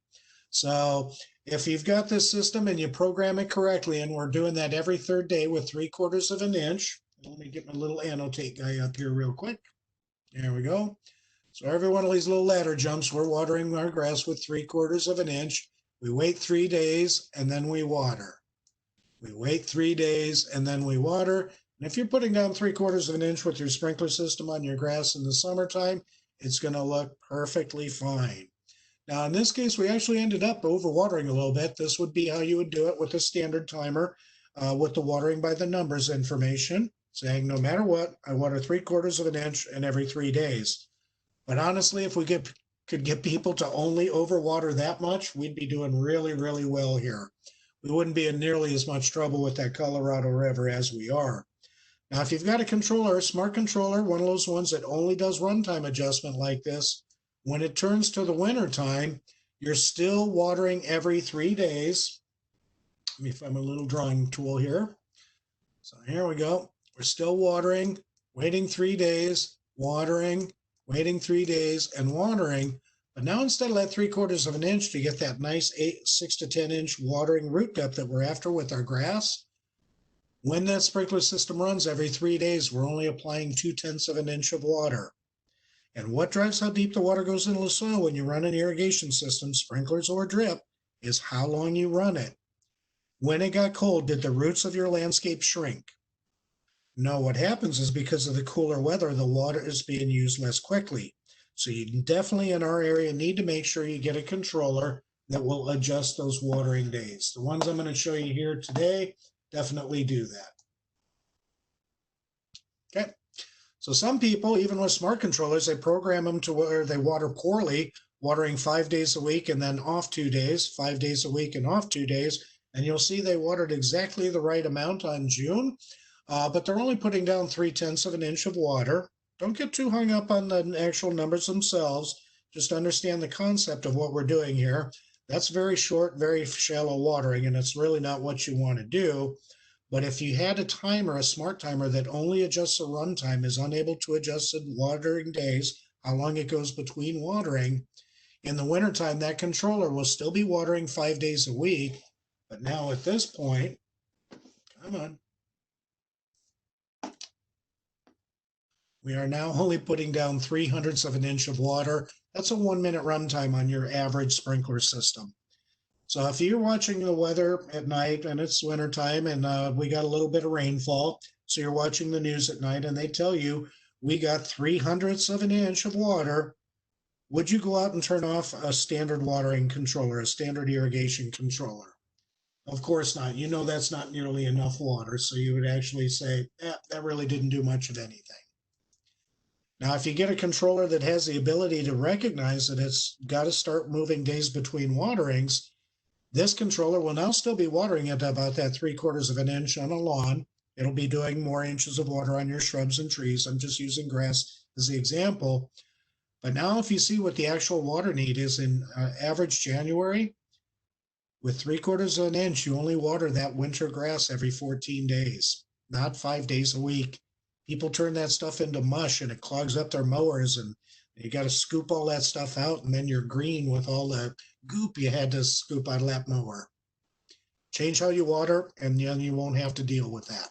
A: So if you've got this system and you program it correctly, and we're doing that every third day with 3/4 of an inch. Let me get my little annotate guy up here real quick. There we go. So every one of these little ladder jumps, we're watering our grass with 3/4 of an inch. We wait 3 days and then we water. We wait 3 days and then we water. And if you're putting down 3/4 of an inch with your sprinkler system on your grass in the summertime, it's going to look perfectly fine. Now, in this case, we actually ended up overwatering a little bit. This would be how you would do it with a standard timer with the watering by the numbers information, saying no matter what, I water 3/4 of an inch and every 3 days. But honestly, if we could get people to only overwater that much, we'd be doing really, really well here. We wouldn't be in nearly as much trouble with that Colorado River as we are. Now, if you've got a controller, a smart controller, one of those ones that only does runtime adjustment like this, when it turns to the winter time, you're still watering every 3 days. Let me find my little drawing tool here. So here we go. We're still watering, waiting 3 days, watering, waiting 3 days, and watering. But now instead of that 3/4 of an inch to get that nice 6 to 10 inch watering root depth that we're after with our grass, when that sprinkler system runs every 3 days, we're only applying 2/10 of an inch of water. And what drives how deep the water goes into the soil when you run an irrigation system, sprinklers or drip, is how long you run it. When it got cold, did the roots of your landscape shrink? No, what happens is because of the cooler weather, the water is being used less quickly. So you definitely in our area need to make sure you get a controller that will adjust those watering days. The ones I'm going to show you here today definitely do that. Okay. So some people, even with smart controllers, they program them to where they water poorly, watering 5 days a week and then off 2 days, 5 days a week and off 2 days. And you'll see they watered exactly the right amount on June, but they're only putting down 3/10 of an inch of water. Don't get too hung up on the actual numbers themselves. Just understand the concept of what we're doing here. That's very short, very shallow watering, and it's really not what you want to do. But if you had a timer, a smart timer that only adjusts the runtime, is unable to adjust the watering days, how long it goes between watering, in the wintertime, that controller will still be watering 5 days a week. But now at this point, come on, we are now only putting down 3/100 of an inch of water. That's a 1 minute runtime on your average sprinkler system. So if you're watching the weather at night and it's wintertime and we got a little bit of rainfall, so you're watching the news at night and they tell you we got 3/100 of an inch of water, would you go out and turn off a standard watering controller, a standard irrigation controller? Of course not. You know that's not nearly enough water, so you would actually say, that really didn't do much of anything. Now, if you get a controller that has the ability to recognize that it's got to start moving days between waterings, this controller will now still be watering at about that 3/4 of an inch on a lawn. It'll be doing more inches of water on your shrubs and trees. I'm just using grass as the example. But now if you see what the actual water need is in average January, with 3/4 of an inch, you only water that winter grass every 14 days, not 5 days a week. People turn that stuff into mush and it clogs up their mowers, and you got to scoop all that stuff out, and then you're green with all the goop you had to scoop out of that mower. Change how you water, and then you won't have to deal with that.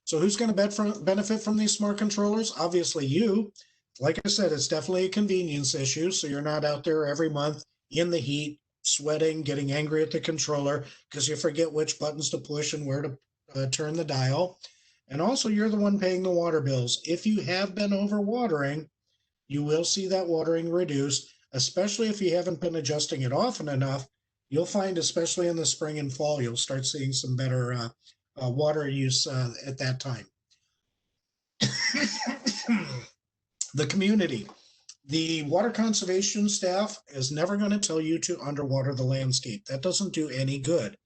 A: So who's going to benefit from these smart controllers? Obviously you. Like I said, it's definitely a convenience issue, so you're not out there every month in the heat, sweating, getting angry at the controller because you forget which buttons to push and where to turn the dial. And also, you're the one paying the water bills. If you have been overwatering, you will see that watering reduced, especially if you haven't been adjusting it often enough. You'll find, especially in the spring and fall, you'll start seeing some better water use at that time. The community. The water conservation staff is never going to tell you to underwater the landscape. That doesn't do any good.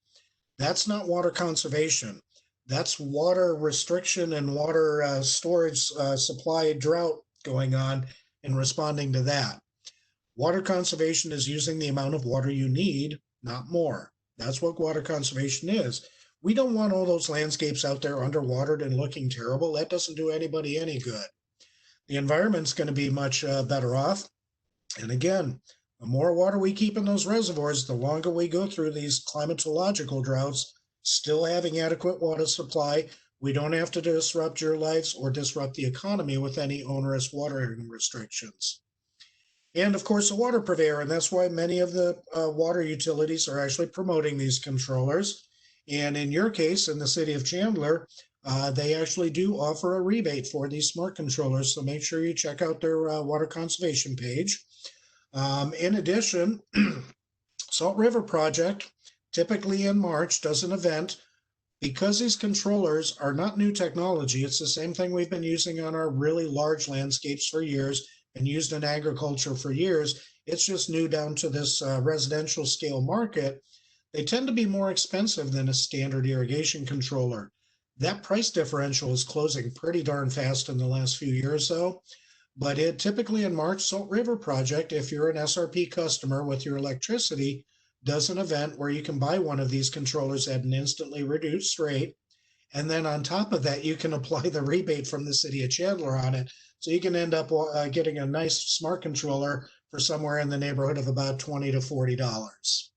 A: That's not water conservation. That's water restriction and water storage supply drought going on and responding to that. Water conservation is using the amount of water you need, not more. That's what water conservation is. We don't want all those landscapes out there underwatered and looking terrible. That doesn't do anybody any good. The environment's going to be much better off. And again, the more water we keep in those reservoirs, the longer we go through these climatological droughts, still having adequate water supply. We don't have to disrupt your lives or disrupt the economy with any onerous watering restrictions. And of course, the water purveyor, and that's why many of the water utilities are actually promoting these controllers. And in your case, in the city of Chandler, they actually do offer a rebate for these smart controllers. So make sure you check out their water conservation page. In addition, Salt River Project, typically in March, does an event. Because these controllers are not new technology, it's the same thing we've been using on our really large landscapes for years and used in agriculture for years. It's just new down to this residential scale market. They tend to be more expensive than a standard irrigation controller. That price differential is closing pretty darn fast in the last few years, though. But it typically in March, Salt River Project, if you're an SRP customer with your electricity, does an event where you can buy one of these controllers at an instantly reduced rate. And then on top of that, you can apply the rebate from the city of Chandler on it. So you can end up getting a nice smart controller for somewhere in the neighborhood of about $20 to $40.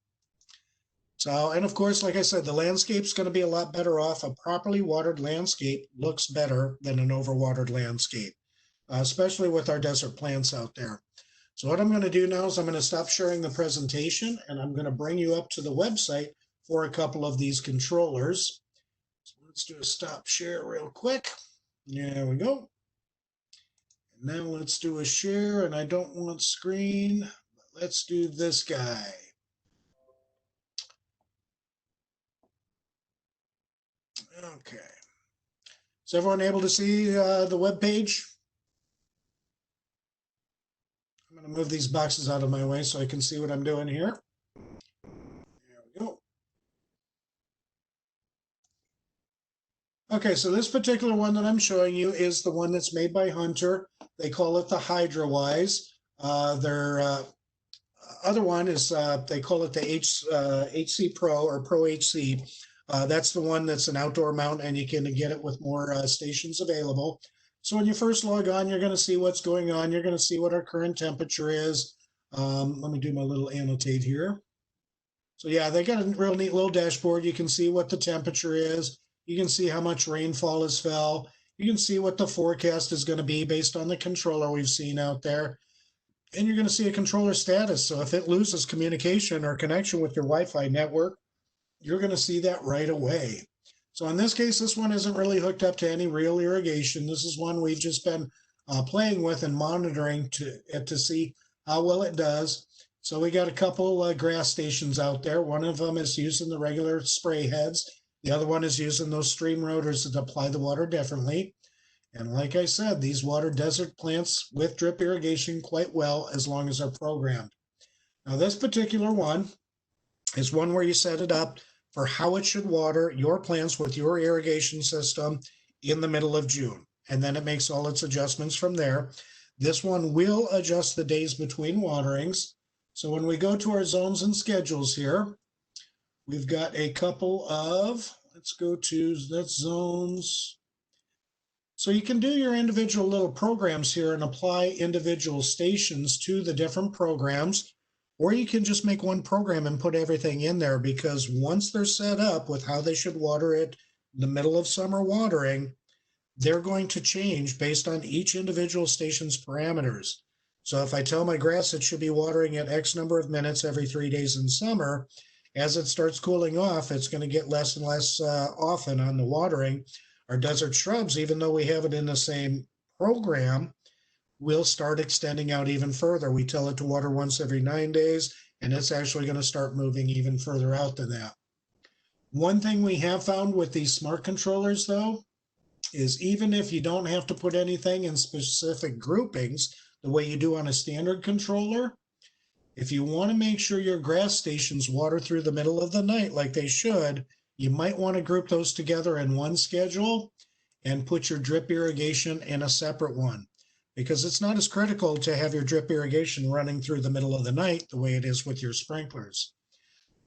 A: So, and of course, like I said, the landscape's going to be a lot better off. A properly watered landscape looks better than an overwatered landscape, especially with our desert plants out there. So what I'm going to do now is I'm going to stop sharing the presentation and I'm going to bring you up to the website for a couple of these controllers. So let's do a stop share real quick. There we go. Now let's do a share, and I don't want screen. Let's do this guy. Okay. Is everyone able to see the web page? I'm going to move these boxes out of my way so I can see what I'm doing here. There we go. Okay, so this particular one that I'm showing you is the one that's made by Hunter. They call it the HydroWise. Their other one is they call it the HC Pro or Pro HC. That's the one that's an outdoor mount, and you can get it with more stations available. So when you first log on, you're going to see what's going on. You're going to see what our current temperature is. Let me do my little annotate here. So yeah, they got a real neat little dashboard. You can see what the temperature is. You can see how much rainfall has fell. You can see what the forecast is going to be based on the controller we've seen out there. And you're going to see a controller status. So if it loses communication or connection with your Wi-Fi network, you're going to see that right away. So in this case, this one isn't really hooked up to any real irrigation. This is one we've just been playing with and monitoring to see how well it does. So we got a couple grass stations out there. One of them is using the regular spray heads. The other one is using those stream rotors that apply the water differently. And like I said, these water desert plants with drip irrigation quite well as long as they're programmed. Now this particular one is one where you set it up for how it should water your plants with your irrigation system in the middle of June. And then it makes all its adjustments from there. This one will adjust the days between waterings. So when we go to our zones and schedules here, we've got a couple of, let's go to that's zones. So you can do your individual little programs here and apply individual stations to the different programs, or you can just make one program and put everything in there, because once they're set up with how they should water it in the middle of summer watering, they're going to change based on each individual station's parameters. So if I tell my grass it should be watering at X number of minutes every 3 days in summer, as it starts cooling off, it's going to get less and less often on the watering. Our desert shrubs, even though we have it in the same program, will start extending out even further. We tell it to water once every 9 days, and it's actually going to start moving even further out than that. One thing we have found with these smart controllers, though, is even if you don't have to put anything in specific groupings the way you do on a standard controller, if you want to make sure your grass stations water through the middle of the night like they should, you might want to group those together in one schedule and put your drip irrigation in a separate one, because it's not as critical to have your drip irrigation running through the middle of the night the way it is with your sprinklers,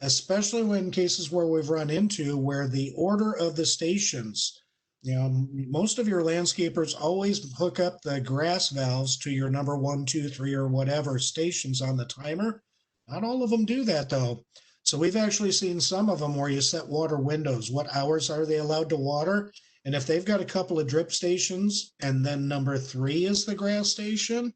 A: especially in cases where we've run into where the order of the stations, most of your landscapers always hook up the grass valves to your number 1, 2, 3, or whatever stations on the timer. Not all of them do that though. So we've actually seen some of them where you set water windows. What hours are they allowed to water? And if they've got a couple of drip stations and then number 3 is the grass station,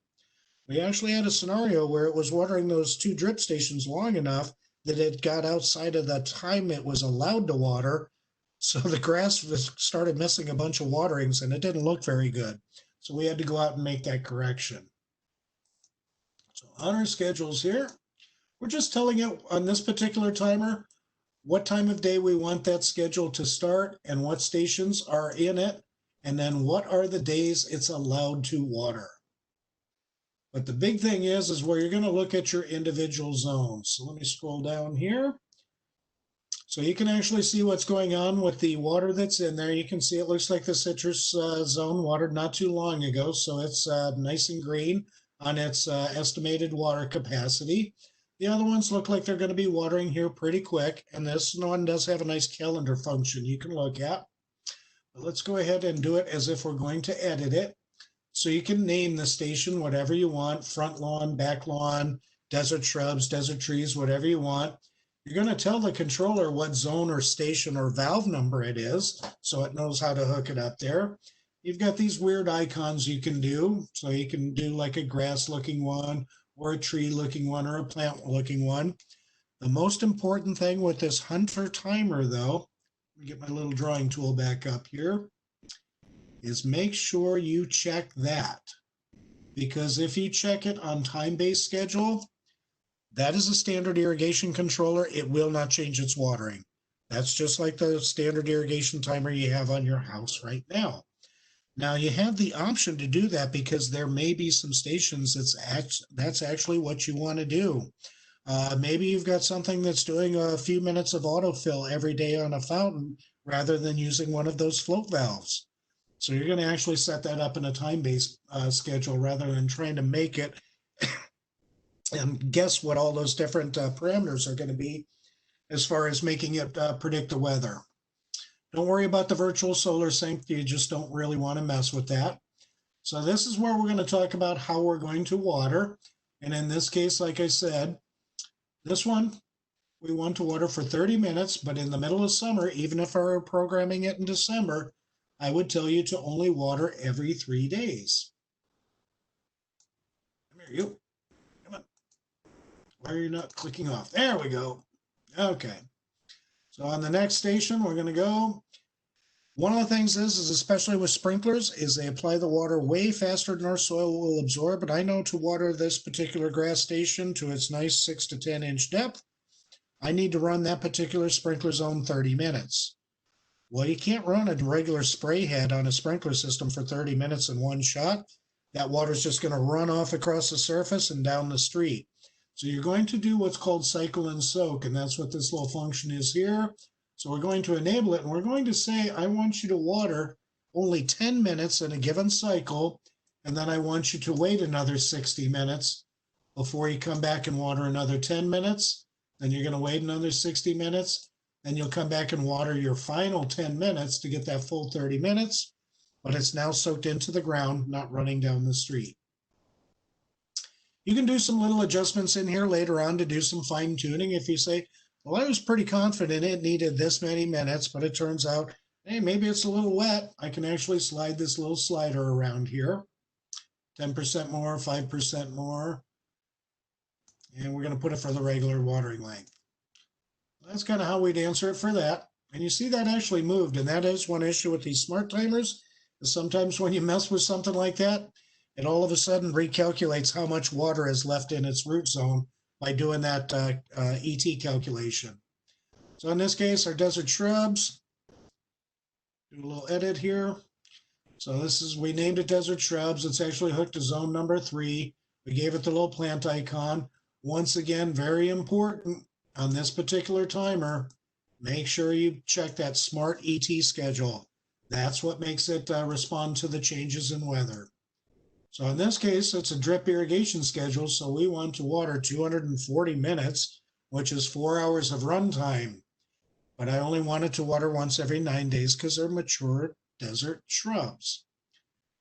A: we actually had a scenario where it was watering those 2 drip stations long enough that it got outside of the time it was allowed to water. So the grass started missing a bunch of waterings and it didn't look very good. So we had to go out and make that correction. So on our schedules here, we're just telling it on this particular timer what time of day we want that schedule to start and what stations are in it, and then what are the days it's allowed to water. But the big thing is where you're going to look at your individual zones. So let me scroll down here. So you can actually see what's going on with the water that's in there. You can see it looks like the citrus zone watered not too long ago. So it's nice and green on its estimated water capacity. The other ones look like they're going to be watering here pretty quick. And this one does have a nice calendar function you can look at. But let's go ahead and do it as if we're going to edit it. So you can name the station whatever you want: front lawn, back lawn, desert shrubs, desert trees, whatever you want. You're going to tell the controller what zone or station or valve number it is, so it knows how to hook it up there. You've got these weird icons you can do. So you can do like a grass looking one, or a tree looking one, or a plant looking one. The most important thing with this Hunter timer, though, let me get my little drawing tool back up here, is make sure you check that. because if you check it on time-based schedule, that is a standard irrigation controller. It will not change its watering. That's just like the standard irrigation timer you have on your house right now. Now you have the option to do that because there may be some stations that's actually what you want to do. Maybe you've got something that's doing a few minutes of autofill every day on a fountain rather than using one of those float valves. So you're going to actually set that up in a time-based schedule rather than trying to make it and guess what all those different parameters are going to be as far as making it predict the weather. Don't worry about the virtual solar sync. You just don't really want to mess with that. So this is where we're going to talk about how we're going to water. And in this case, like I said, this one, we want to water for 30 minutes, but in the middle of summer, even if we're programming it in December, I would tell you to only water every 3 days. Come here, you. Come on. Why are you not clicking off? There we go. Okay. So on the next station, we're going to go. One of the things is especially with sprinklers, is they apply the water way faster than our soil will absorb. But I know to water this particular grass station to its nice 6 to 10 inch depth, I need to run that particular sprinkler zone 30 minutes. Well, you can't run a regular spray head on a sprinkler system for 30 minutes in one shot. That water's just going to run off across the surface and down the street. So you're going to do what's called cycle and soak, and that's what this little function is here. So we're going to enable it, and we're going to say, I want you to water only 10 minutes in a given cycle, and then I want you to wait another 60 minutes before you come back and water another 10 minutes. Then you're going to wait another 60 minutes. Then you'll come back and water your final 10 minutes to get that full 30 minutes, but it's now soaked into the ground, not running down the street. You can do some little adjustments in here later on to do some fine tuning. If you say, well, I was pretty confident it needed this many minutes, but it turns out, hey, maybe it's a little wet. I can actually slide this little slider around here. 10% more, 5% more. And we're going to put it for the regular watering length. That's kind of how we'd answer it for that. And you see that actually moved. And that is one issue with these smart timers, is sometimes when you mess with something like that, it all of a sudden recalculates how much water is left in its root zone by doing that ET calculation. So in this case, our desert shrubs, do a little edit here. So this is, we named it desert shrubs. It's actually hooked to zone number 3. We gave it the little plant icon. Once again, very important on this particular timer, make sure you check that smart ET schedule. That's what makes it respond to the changes in weather. So in this case, it's a drip irrigation schedule, so we want to water 240 minutes, which is 4 hours of run time. But I only want it to water once every 9 days because they're mature desert shrubs.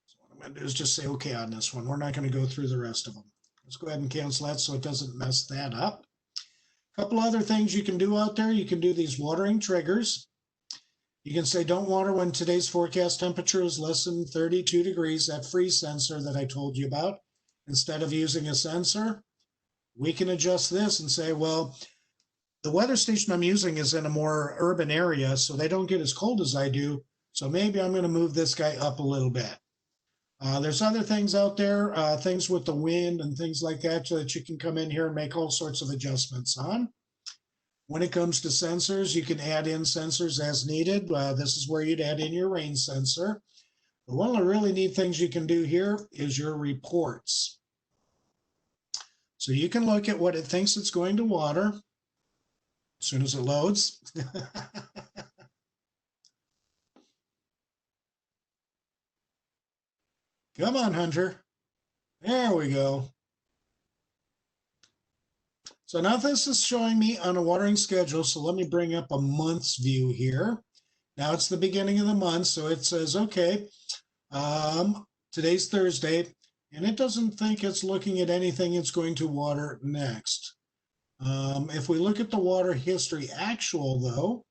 A: So what I'm going to do is just say okay on this one. We're not going to go through the rest of them. Let's go ahead and cancel that so it doesn't mess that up. A couple other things you can do out there. You can do these watering triggers. You can say, don't water when today's forecast temperature is less than 32 degrees, that freeze sensor that I told you about. Instead of using a sensor, we can adjust this and say, well, the weather station I'm using is in a more urban area, so they don't get as cold as I do. So maybe I'm going to move this guy up a little bit. There's other things out there, things with the wind and things like that, so that you can come in here and make all sorts of adjustments on. When it comes to sensors, you can add in sensors as needed. This is where you'd add in your rain sensor. But one of the really neat things you can do here is your reports. So you can look at what it thinks it's going to water as soon as it loads. Come on, Hunter. There we go. So now this is showing me on a watering schedule. So let me bring up a month's view here. Now it's the beginning of the month. So it says, okay, today's Thursday, and it doesn't think it's looking at anything it's going to water next. If we look at the water history actual though,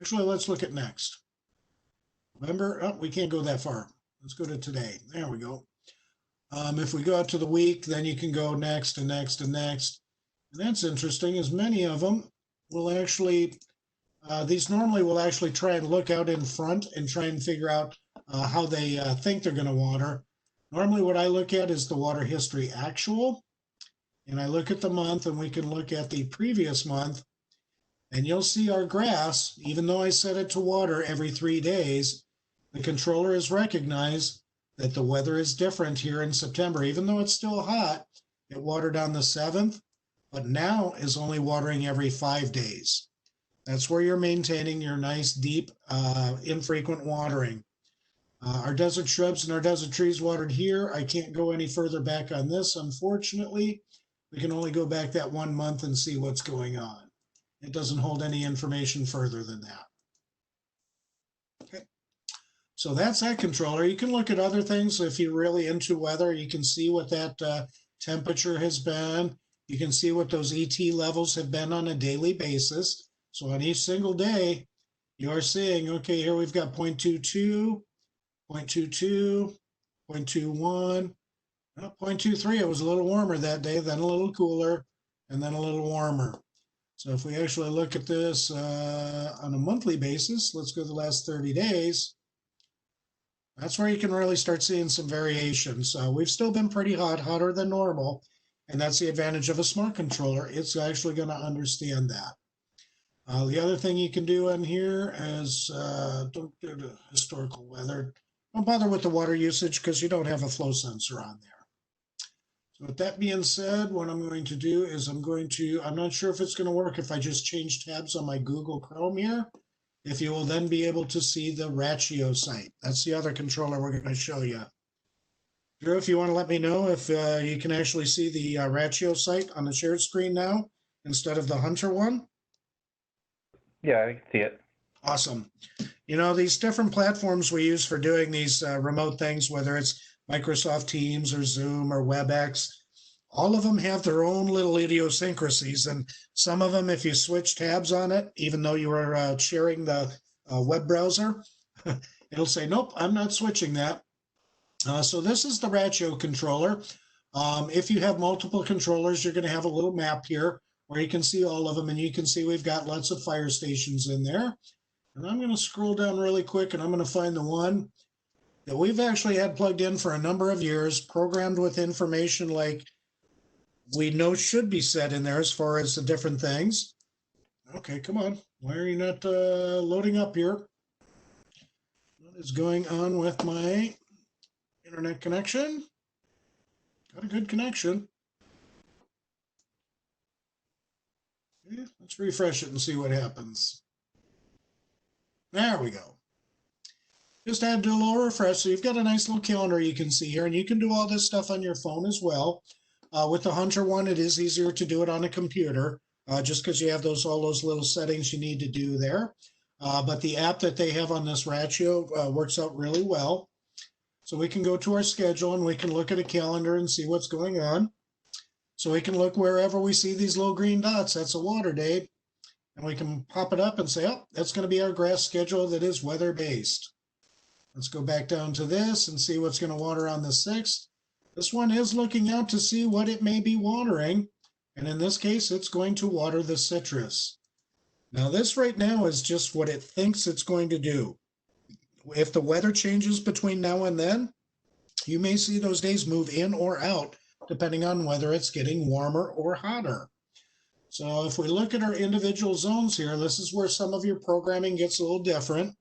A: actually let's look at next. Remember, oh, we can't go that far. Let's go to today. There we go. If we go out to the week, then you can go next and next and next. And that's interesting, as many of them will actually, these normally will actually try and look out in front and try and figure out how they think they're going to water. Normally what I look at is the water history actual, and I look at the month, and we can look at the previous month, and you'll see our grass, even though I set it to water every 3 days, the controller has recognized that the weather is different here in September. Even though it's still hot, it watered on the 7th, but now is only watering every 5 days. That's where you're maintaining your nice, deep, infrequent watering. Our desert shrubs and our desert trees watered here. I can't go any further back on this, unfortunately. We can only go back that 1 month and see what's going on. It doesn't hold any information further than that. Okay. So that's that controller. You can look at other things if you're really into weather. You can see what that temperature has been. You can see what those ET levels have been on a daily basis. So on each single day, you're seeing, okay, here we've got 0.22, 0.22, 0.21, 0.23. It was a little warmer that day, then a little cooler, and then a little warmer. So if we actually look at this on a monthly basis, let's go to the last 30 days. That's where you can really start seeing some variations. We've still been pretty hot, hotter than normal, and that's the advantage of a smart controller. It's actually going to understand that. The other thing you can do on here is don't do the historical weather. Don't bother with the water usage because you don't have a flow sensor on there. So with that being said, what I'm going to do is I'm not sure if it's going to work if I just change tabs on my Google Chrome here. If you will then be able to see the ratio site. That's the other controller we're going to show you. Drew, if you want to let me know if you can actually see the ratio site on the shared screen now instead of the Hunter one.
B: Yeah, I can see it.
A: Awesome. You know, these different platforms we use for doing these remote things, whether it's Microsoft Teams or Zoom or WebEx, all of them have their own little idiosyncrasies. And some of them, if you switch tabs on it, even though you are sharing the web browser, it'll say, nope, I'm not switching that. So this is the ratio controller. If you have multiple controllers, you're going to have a little map here where you can see all of them, and you can see we've got lots of fire stations in there. And I'm going to scroll down really quick, and I'm going to find the one that we've actually had plugged in for a number of years, programmed with information like we know should be set in there as far as the different things. Okay, come on. Why are you not loading up here? What is going on with my internet connection? Got a good connection. Okay, let's refresh it and see what happens. There we go. Just had to do a little refresh. So you've got a nice little calendar you can see here, and you can do all this stuff on your phone as well. With the Hunter one, it is easier to do it on a computer, just because you have all those little settings you need to do there. But the app that they have on this ratio works out really well. So we can go to our schedule and we can look at a calendar and see what's going on. So we can look wherever we see these little green dots. That's a water day. And we can pop it up and say, oh, that's going to be our grass schedule that is weather-based. Let's go back down to this and see what's going to water on the 6th. This one is looking out to see what it may be watering. And in this case, it's going to water the citrus. Now this right now is just what it thinks it's going to do. If the weather changes between now and then, you may see those days move in or out, depending on whether it's getting warmer or hotter. So if we look at our individual zones here, this is where some of your programming gets a little different.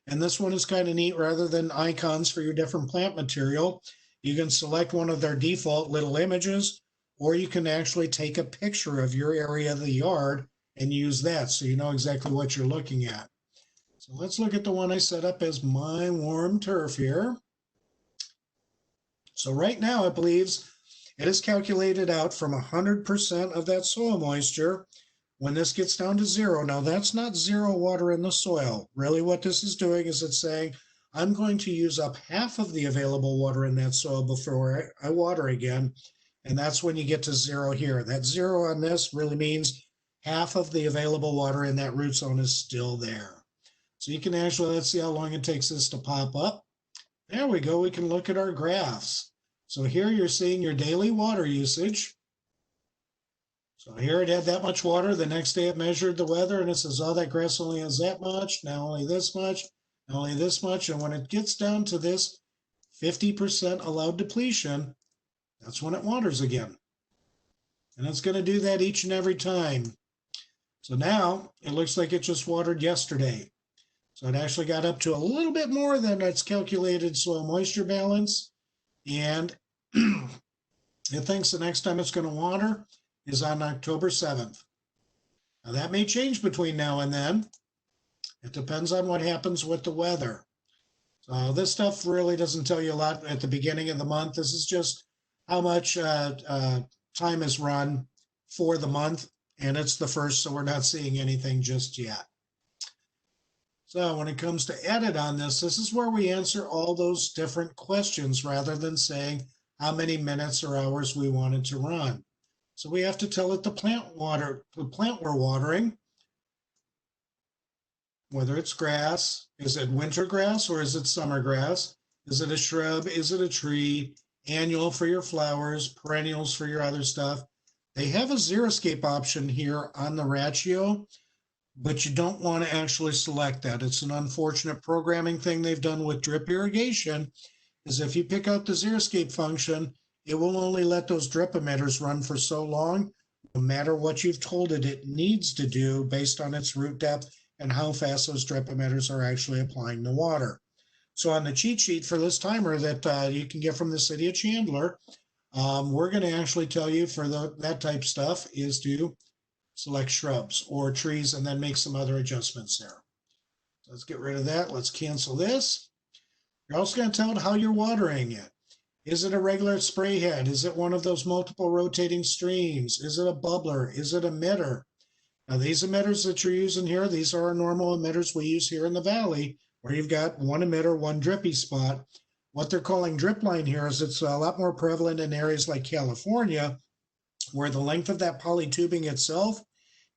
A: And this one is kind of neat. Rather than icons for your different plant material, you can select one of their default little images, or you can actually take a picture of your area of the yard and use that so you know exactly what you're looking at. So let's look at the one I set up as my warm turf here. So right now it believes it is calculated out from 100% of that soil moisture. When this gets down to 0, now that's not 0 water in the soil. Really what this is doing is it's saying, I'm going to use up half of the available water in that soil before I water again. And that's when you get to 0 here. That 0 on this really means half of the available water in that root zone is still there. So you can actually, let's see how long it takes this to pop up. There we go. We can look at our graphs. So here you're seeing your daily water usage. So here it had that much water. The next day it measured the weather and it says, oh, that grass only has that much. Now only this much, now only this much. And when it gets down to this 50% allowed depletion, that's when it waters again. And it's going to do that each and every time. So now it looks like it just watered yesterday. So it actually got up to a little bit more than its calculated soil moisture balance. And it thinks the next time it's going to water is on October 7th. Now that may change between now and then. It depends on what happens with the weather. So this stuff really doesn't tell you a lot at the beginning of the month. This is just how much time is run for the month, and it's the first, so we're not seeing anything just yet. So when it comes to edit on this, this is where we answer all those different questions rather than saying how many minutes or hours we want it to run. So we have to tell it the plant we're watering, whether it's grass, is it winter grass or is it summer grass? Is it a shrub? Is it a tree? Annual for your flowers, perennials for your other stuff. They have a xeriscape option here on the ratio, but you don't want to actually select that. It's an unfortunate programming thing they've done with drip irrigation, is if you pick out the xeriscape function, it will only let those drip emitters run for so long, no matter what you've told it it needs to do based on its root depth and how fast those drip emitters are actually applying the water. So on the cheat sheet for this timer that you can get from the city of Chandler, we're going to actually tell you for that type stuff is to select shrubs or trees and then make some other adjustments there. So let's get rid of that. Let's cancel this. You're also going to tell it how you're watering it. Is it a regular spray head? Is it one of those multiple rotating streams? Is it a bubbler? Is it a emitter? Now these emitters that you're using here, these are our normal emitters we use here in the valley, where you've got one emitter, one drippy spot. What they're calling drip line here is it's a lot more prevalent in areas like California, where the length of that poly tubing itself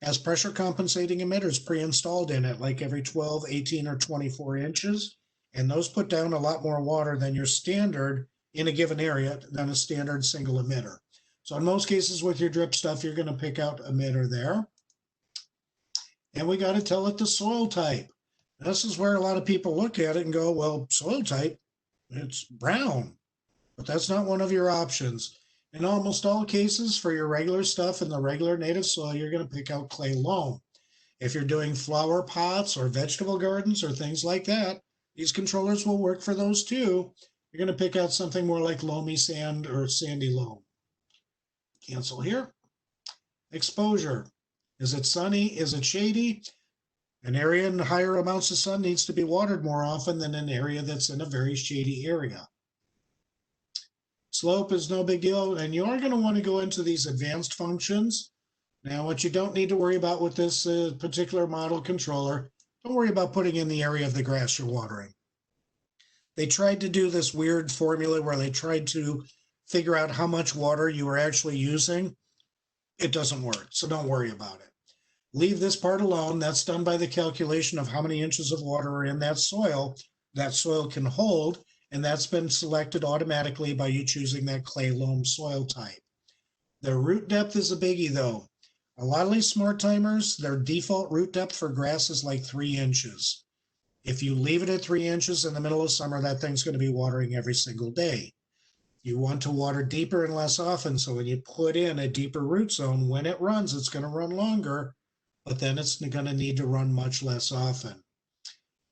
A: has pressure compensating emitters pre-installed in it, like every 12, 18, or 24 inches. And those put down a lot more water than your standard in a given area than a standard single emitter. So in most cases with your drip stuff, you're going to pick out emitter there. And we got to tell it the soil type. This is where a lot of people look at it and go, well, soil type, it's brown, but that's not one of your options. In almost all cases for your regular stuff in the regular native soil, you're going to pick out clay loam. If you're doing flower pots or vegetable gardens or things like that, these controllers will work for those too. You're going to pick out something more like loamy sand or sandy loam. Cancel here. Exposure. Is it sunny? Is it shady? An area in higher amounts of sun needs to be watered more often than an area that's in a very shady area. Slope is no big deal, and you are going to want to go into these advanced functions. Now, what you don't need to worry about with this particular model controller, don't worry about putting in the area of the grass you're watering. They tried to do this weird formula where they tried to figure out how much water you were actually using. It doesn't work, so don't worry about it. Leave this part alone. That's done by the calculation of how many inches of water are in that soil can hold, and that's been selected automatically by you choosing that clay loam soil type. The root depth is a biggie though. A lot of these smart timers, their default root depth for grass is like 3 inches. If you leave it at 3 inches in the middle of summer, that thing's going to be watering every single day. You want to water deeper and less often, so when you put in a deeper root zone, when it runs, it's going to run longer, but then it's going to need to run much less often.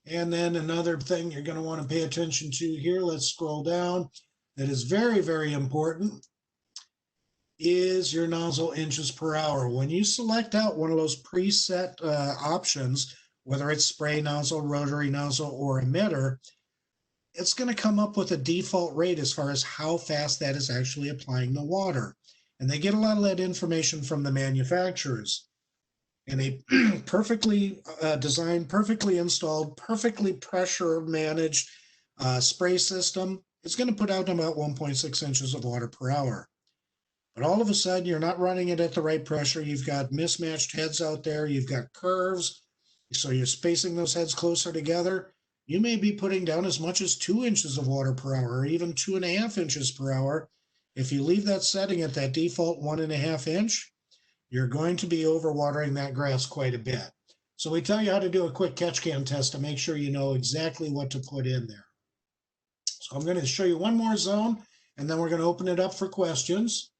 A: And then another thing you're going to want to pay attention to here, let's scroll down, that is very, very important, is your nozzle inches per hour. When you select out one of those preset options, whether it's spray nozzle, rotary nozzle, or emitter, it's going to come up with a default rate as far as how fast that is actually applying the water. And they get a lot of that information from the manufacturers. And a perfectly designed, perfectly installed, perfectly pressure managed spray system is going to put out about 1.6 inches of water per hour. But all of a sudden, you're not running it at the right pressure. You've got mismatched heads out there. You've got curves. So you're spacing those heads closer together. You may be putting down as much as 2 inches of water per hour, or even 2.5 inches per hour. If you leave that setting at that default 1.5 inch, you're going to be overwatering that grass quite a bit. So we tell you how to do a quick catch can test to make sure you know exactly what to put in there. So So I'm going to show you one more zone, and then we're going to open it up for questions,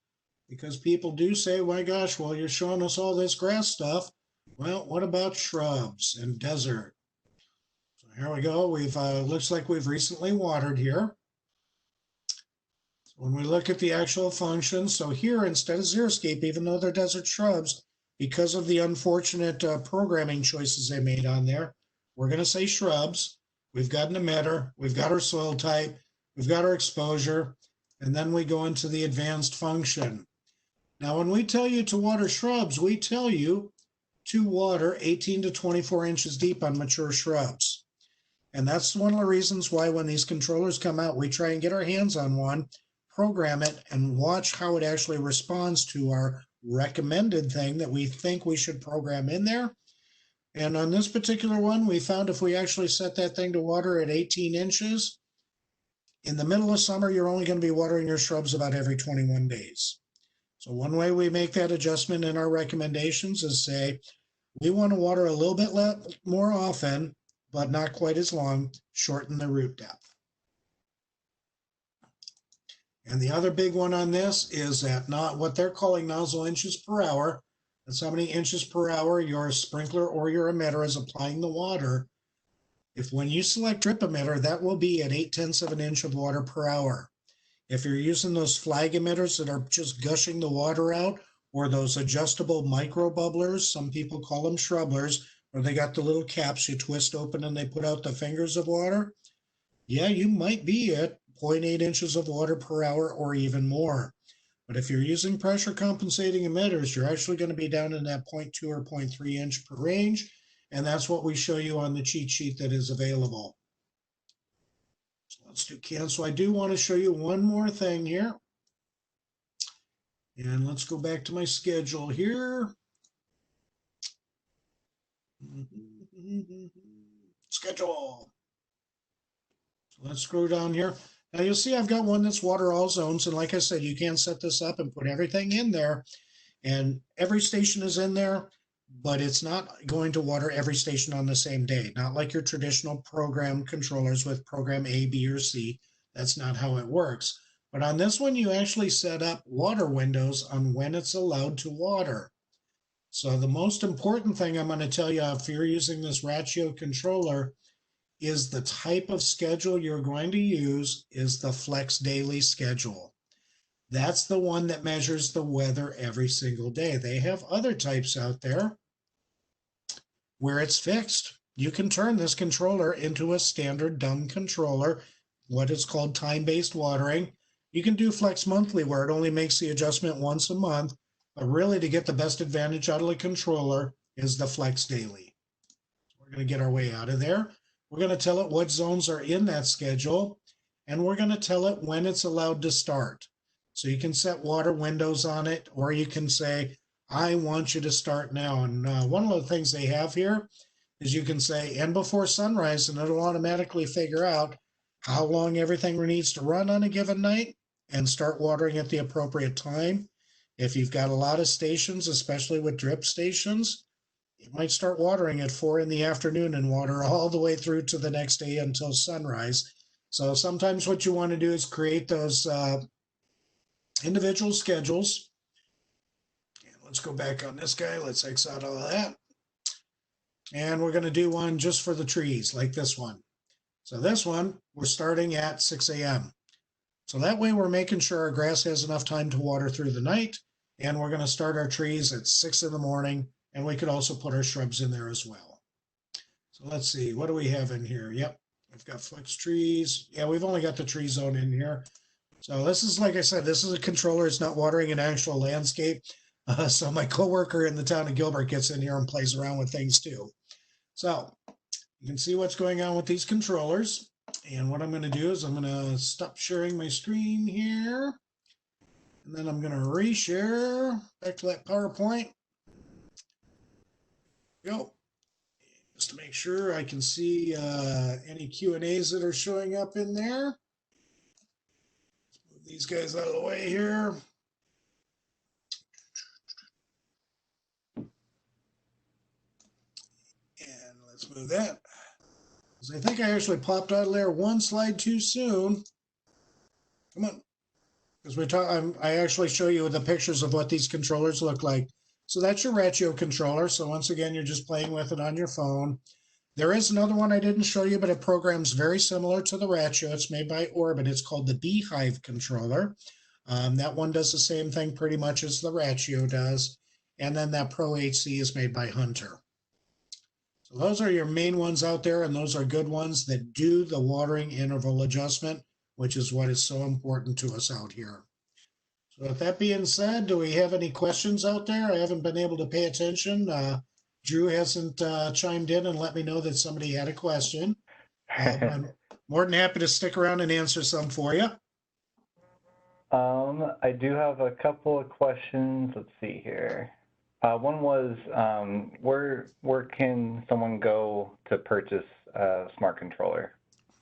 A: because people do say, my gosh, well, you're showing us all this grass stuff. Well, what about shrubs and desert? So here we go. We've looks like we've recently watered here. So when we look at the actual function, so here instead of xeriscape, even though they're desert shrubs, because of the unfortunate programming choices they made on there, we're going to say shrubs. We've got an emitter, we've got our soil type, we've got our exposure, and then we go into the advanced function. Now, when we tell you to water shrubs, we tell you to water 18 to 24 inches deep on mature shrubs. And that's one of the reasons why when these controllers come out, we try and get our hands on one, program it, and watch how it actually responds to our recommended thing that we think we should program in there. And on this particular one, we found if we actually set that thing to water at 18 inches, in the middle of summer, you're only going to be watering your shrubs about every 21 days. So one way we make that adjustment in our recommendations is say, we want to water a little bit more often, but not quite as long, shorten the root depth. And the other big one on this is that not what they're calling nozzle inches per hour. That's how many inches per hour your sprinkler or your emitter is applying the water. If when you select drip emitter, that will be at 8/10 of an inch of water per hour. If you're using those flag emitters that are just gushing the water out, or those adjustable micro bubblers, some people call them shrubblers, where they got the little caps you twist open and they put out the fingers of water, yeah, you might be at 0.8 inches of water per hour or even more. But if you're using pressure compensating emitters, you're actually going to be down in that 0.2 or 0.3 inch per range. And that's what we show you on the cheat sheet that is available. So let's do cancel. I do want to show you one more thing here. And let's go back to my schedule here. Schedule. So let's scroll down here. Now you'll see I've got one that's water all zones. And like I said, you can set this up and put everything in there. And every station is in there, but it's not going to water every station on the same day. Not like your traditional program controllers with program A, B, or C. That's not how it works. But on this one, you actually set up water windows on when it's allowed to water. So the most important thing I'm going to tell you if you're using this ratio controller is the type of schedule you're going to use is the Flex Daily schedule. That's the one that measures the weather every single day. They have other types out there where it's fixed. You can turn this controller into a standard dumb controller, what is called time-based watering. You can do Flex Monthly where it only makes the adjustment once a month, but really to get the best advantage out of the controller is the Flex Daily. We're going to get our way out of there. We're going to tell it what zones are in that schedule, and we're going to tell it when it's allowed to start. So you can set water windows on it, or you can say, I want you to start now. And one of the things they have here is you can say, and before sunrise, and it'll automatically figure out how long everything needs to run on a given night and start watering at the appropriate time. If you've got a lot of stations, especially with drip stations, you might start watering at 4 in the afternoon and water all the way through to the next day until sunrise. So sometimes what you want to do is create those individual schedules. And let's go back on this guy. Let's X out all of that. And we're going to do one just for the trees, like this one. So this one, we're starting at 6 a.m. So that way we're making sure our grass has enough time to water through the night. And we're going to start our trees at 6 in the morning. And we could also put our shrubs in there as well. So let's see, what do we have in here? Yep, we've got flex trees. Yeah, we've only got the tree zone in here. So this is, like I said, this is a controller. It's not watering an actual landscape. So my coworker in the town of Gilbert gets in here and plays around with things too. So you can see what's going on with these controllers. And what I'm going to do is I'm going to stop sharing my screen here. And then I'm going to reshare back to that PowerPoint. Go. Just to make sure I can see any Q&As that are showing up in there. Move these guys out of the way here. And let's move that. Because I think I actually popped out of there one slide too soon. Come on. Because I actually show you the pictures of what these controllers look like. So that's your Ratio controller. So once again, you're just playing with it on your phone. There is another one I didn't show you, but it programs very similar to the Ratio. It's made by Orbit. It's called the Beehive controller. That one does the same thing pretty much as the Ratio does. And then that Pro HC is made by Hunter. So those are your main ones out there, and those are good ones that do the watering interval adjustment, which is what is so important to us out here. So with that being said, do we have any questions out there? I haven't been able to pay attention. Drew hasn't chimed in and let me know that somebody had a question. I'm more than happy to stick around and answer some for you.
B: I do have a couple of questions. Let's see here. One was, where can someone go to purchase a smart controller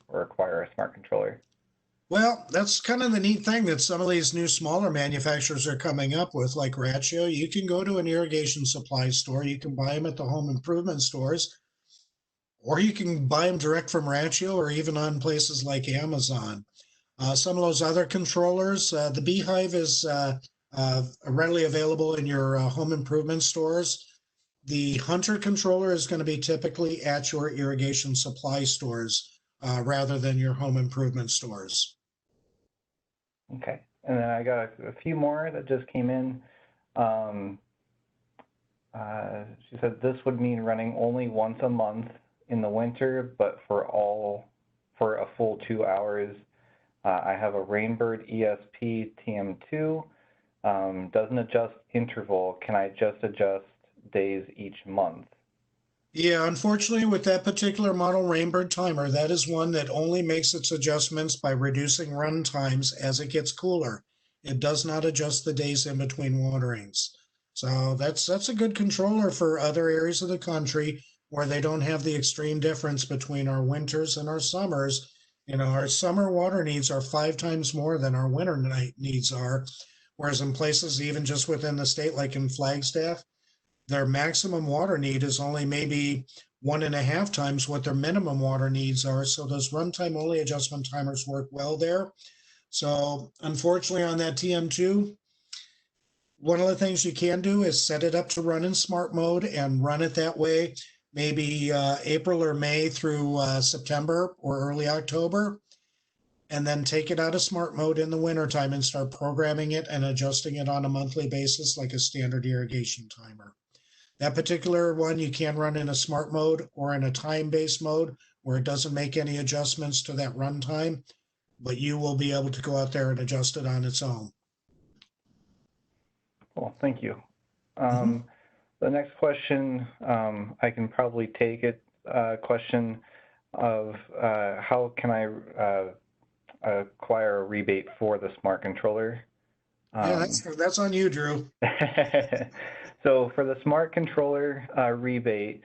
B: or acquire a smart controller?
A: Well, that's kind of the neat thing that some of these new smaller manufacturers are coming up with, like Ratio. You can go to an irrigation supply store, you can buy them at the home improvement stores, or you can buy them direct from Ratio or even on places like Amazon. Some of those other controllers, the Beehive is readily available in your home improvement stores. The Hunter controller is going to be typically at your irrigation supply stores rather than your home improvement stores.
B: Okay. And then I got a few more that just came in. Um, she said this would mean running only once a month in the winter, but for a full 2 hours. I have a Rainbird ESP TM2. Doesn't adjust interval. Can I just adjust days each month?
A: Yeah, unfortunately, with that particular model Rainbird timer, that is one that only makes its adjustments by reducing run times as it gets cooler. It does not adjust the days in between waterings. So that's a good controller for other areas of the country where they don't have the extreme difference between our winters and our summers. You know, our summer water needs are 5 times more than our winter night needs are. Whereas in places even just within the state, like in Flagstaff, their maximum water need is only maybe 1.5 times what their minimum water needs are. So those runtime only adjustment timers work well there. So unfortunately on that TM2, one of the things you can do is set it up to run in smart mode and run it that way, maybe April or May through September or early October, and then take it out of smart mode in the wintertime and start programming it and adjusting it on a monthly basis like a standard irrigation timer. That particular one you can run in a smart mode or in a time-based mode where it doesn't make any adjustments to that runtime, but you will be able to go out there and adjust it on its own.
B: Cool, thank you.
A: Mhm.
B: The next question, I can probably take it, question of how can I acquire a rebate for the smart controller?
A: Yeah, that's on you, Drew.
B: So for the smart controller rebate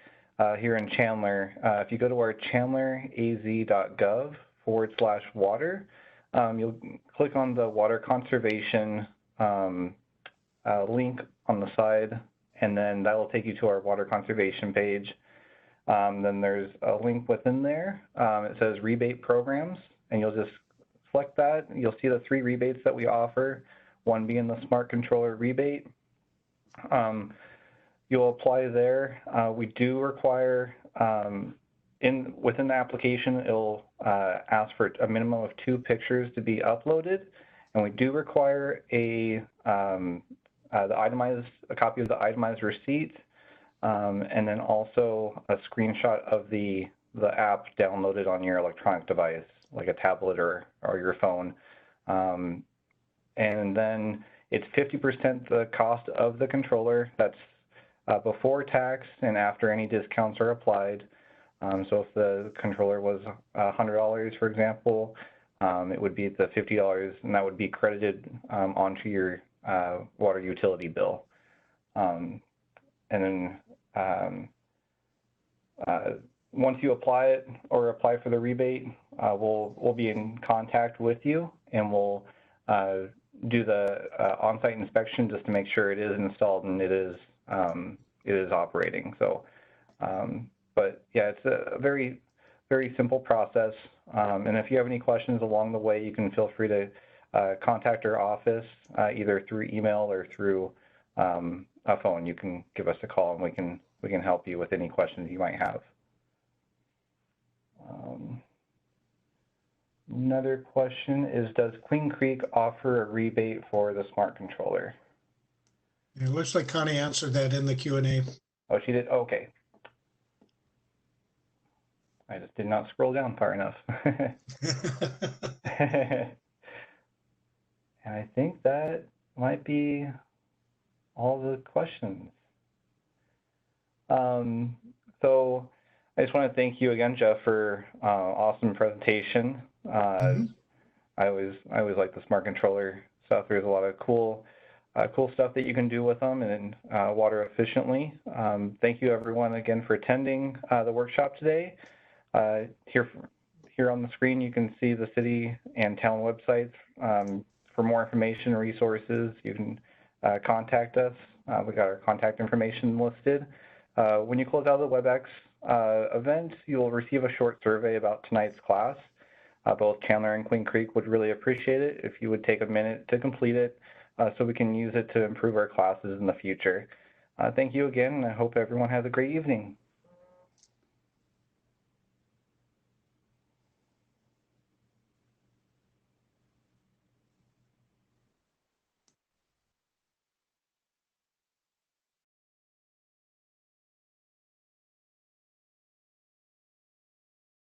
B: here in Chandler, if you go to our chandleraz.gov/water, you'll click on the water conservation link on the side, and then that will take you to our water conservation page. Then there's a link within there. It says rebate programs, and you'll just select that. You'll see the 3 rebates that we offer, one being the smart controller rebate. You'll apply there. We do require, within the application, it'll ask for a minimum of 2 pictures to be uploaded, and we do require a copy of the itemized receipt, and then also a screenshot of the app downloaded on your electronic device, like a tablet or your phone. And then it's 50% the cost of the controller. That's before tax and after any discounts are applied. So if the controller was $100, for example, it would be the $50, and that would be credited onto your water utility bill. And then once you apply it or apply for the rebate, we'll be in contact with you, and we'll do the on-site inspection just to make sure it is installed and it is operating. So, but yeah, it's a very simple process. And if you have any questions along the way, you can feel free to contact our office either through email or through a phone. You can give us a call and we can help you with any questions you might have. Another question is, does Queen Creek offer a rebate for the smart controller?
A: It looks like Connie answered that in the Q&A.
B: Oh, she did? Okay. I just did not scroll down far enough. And I think that might be all the questions. So I just want to thank you again, Jeff, for awesome presentation. I always like the smart controller stuff. There's a lot of cool stuff that you can do with them and water efficiently. Thank you everyone again for attending the workshop today. Here on the screen you can see the city and town websites. For more information and resources, you can contact us. We got our contact information listed. When you close out the WebEx event, you'll receive a short survey about tonight's class. Both Chandler and Queen Creek would really appreciate it if you would take a minute to complete it so we can use it to improve our classes in the future. Thank you again, and I hope everyone has a great evening.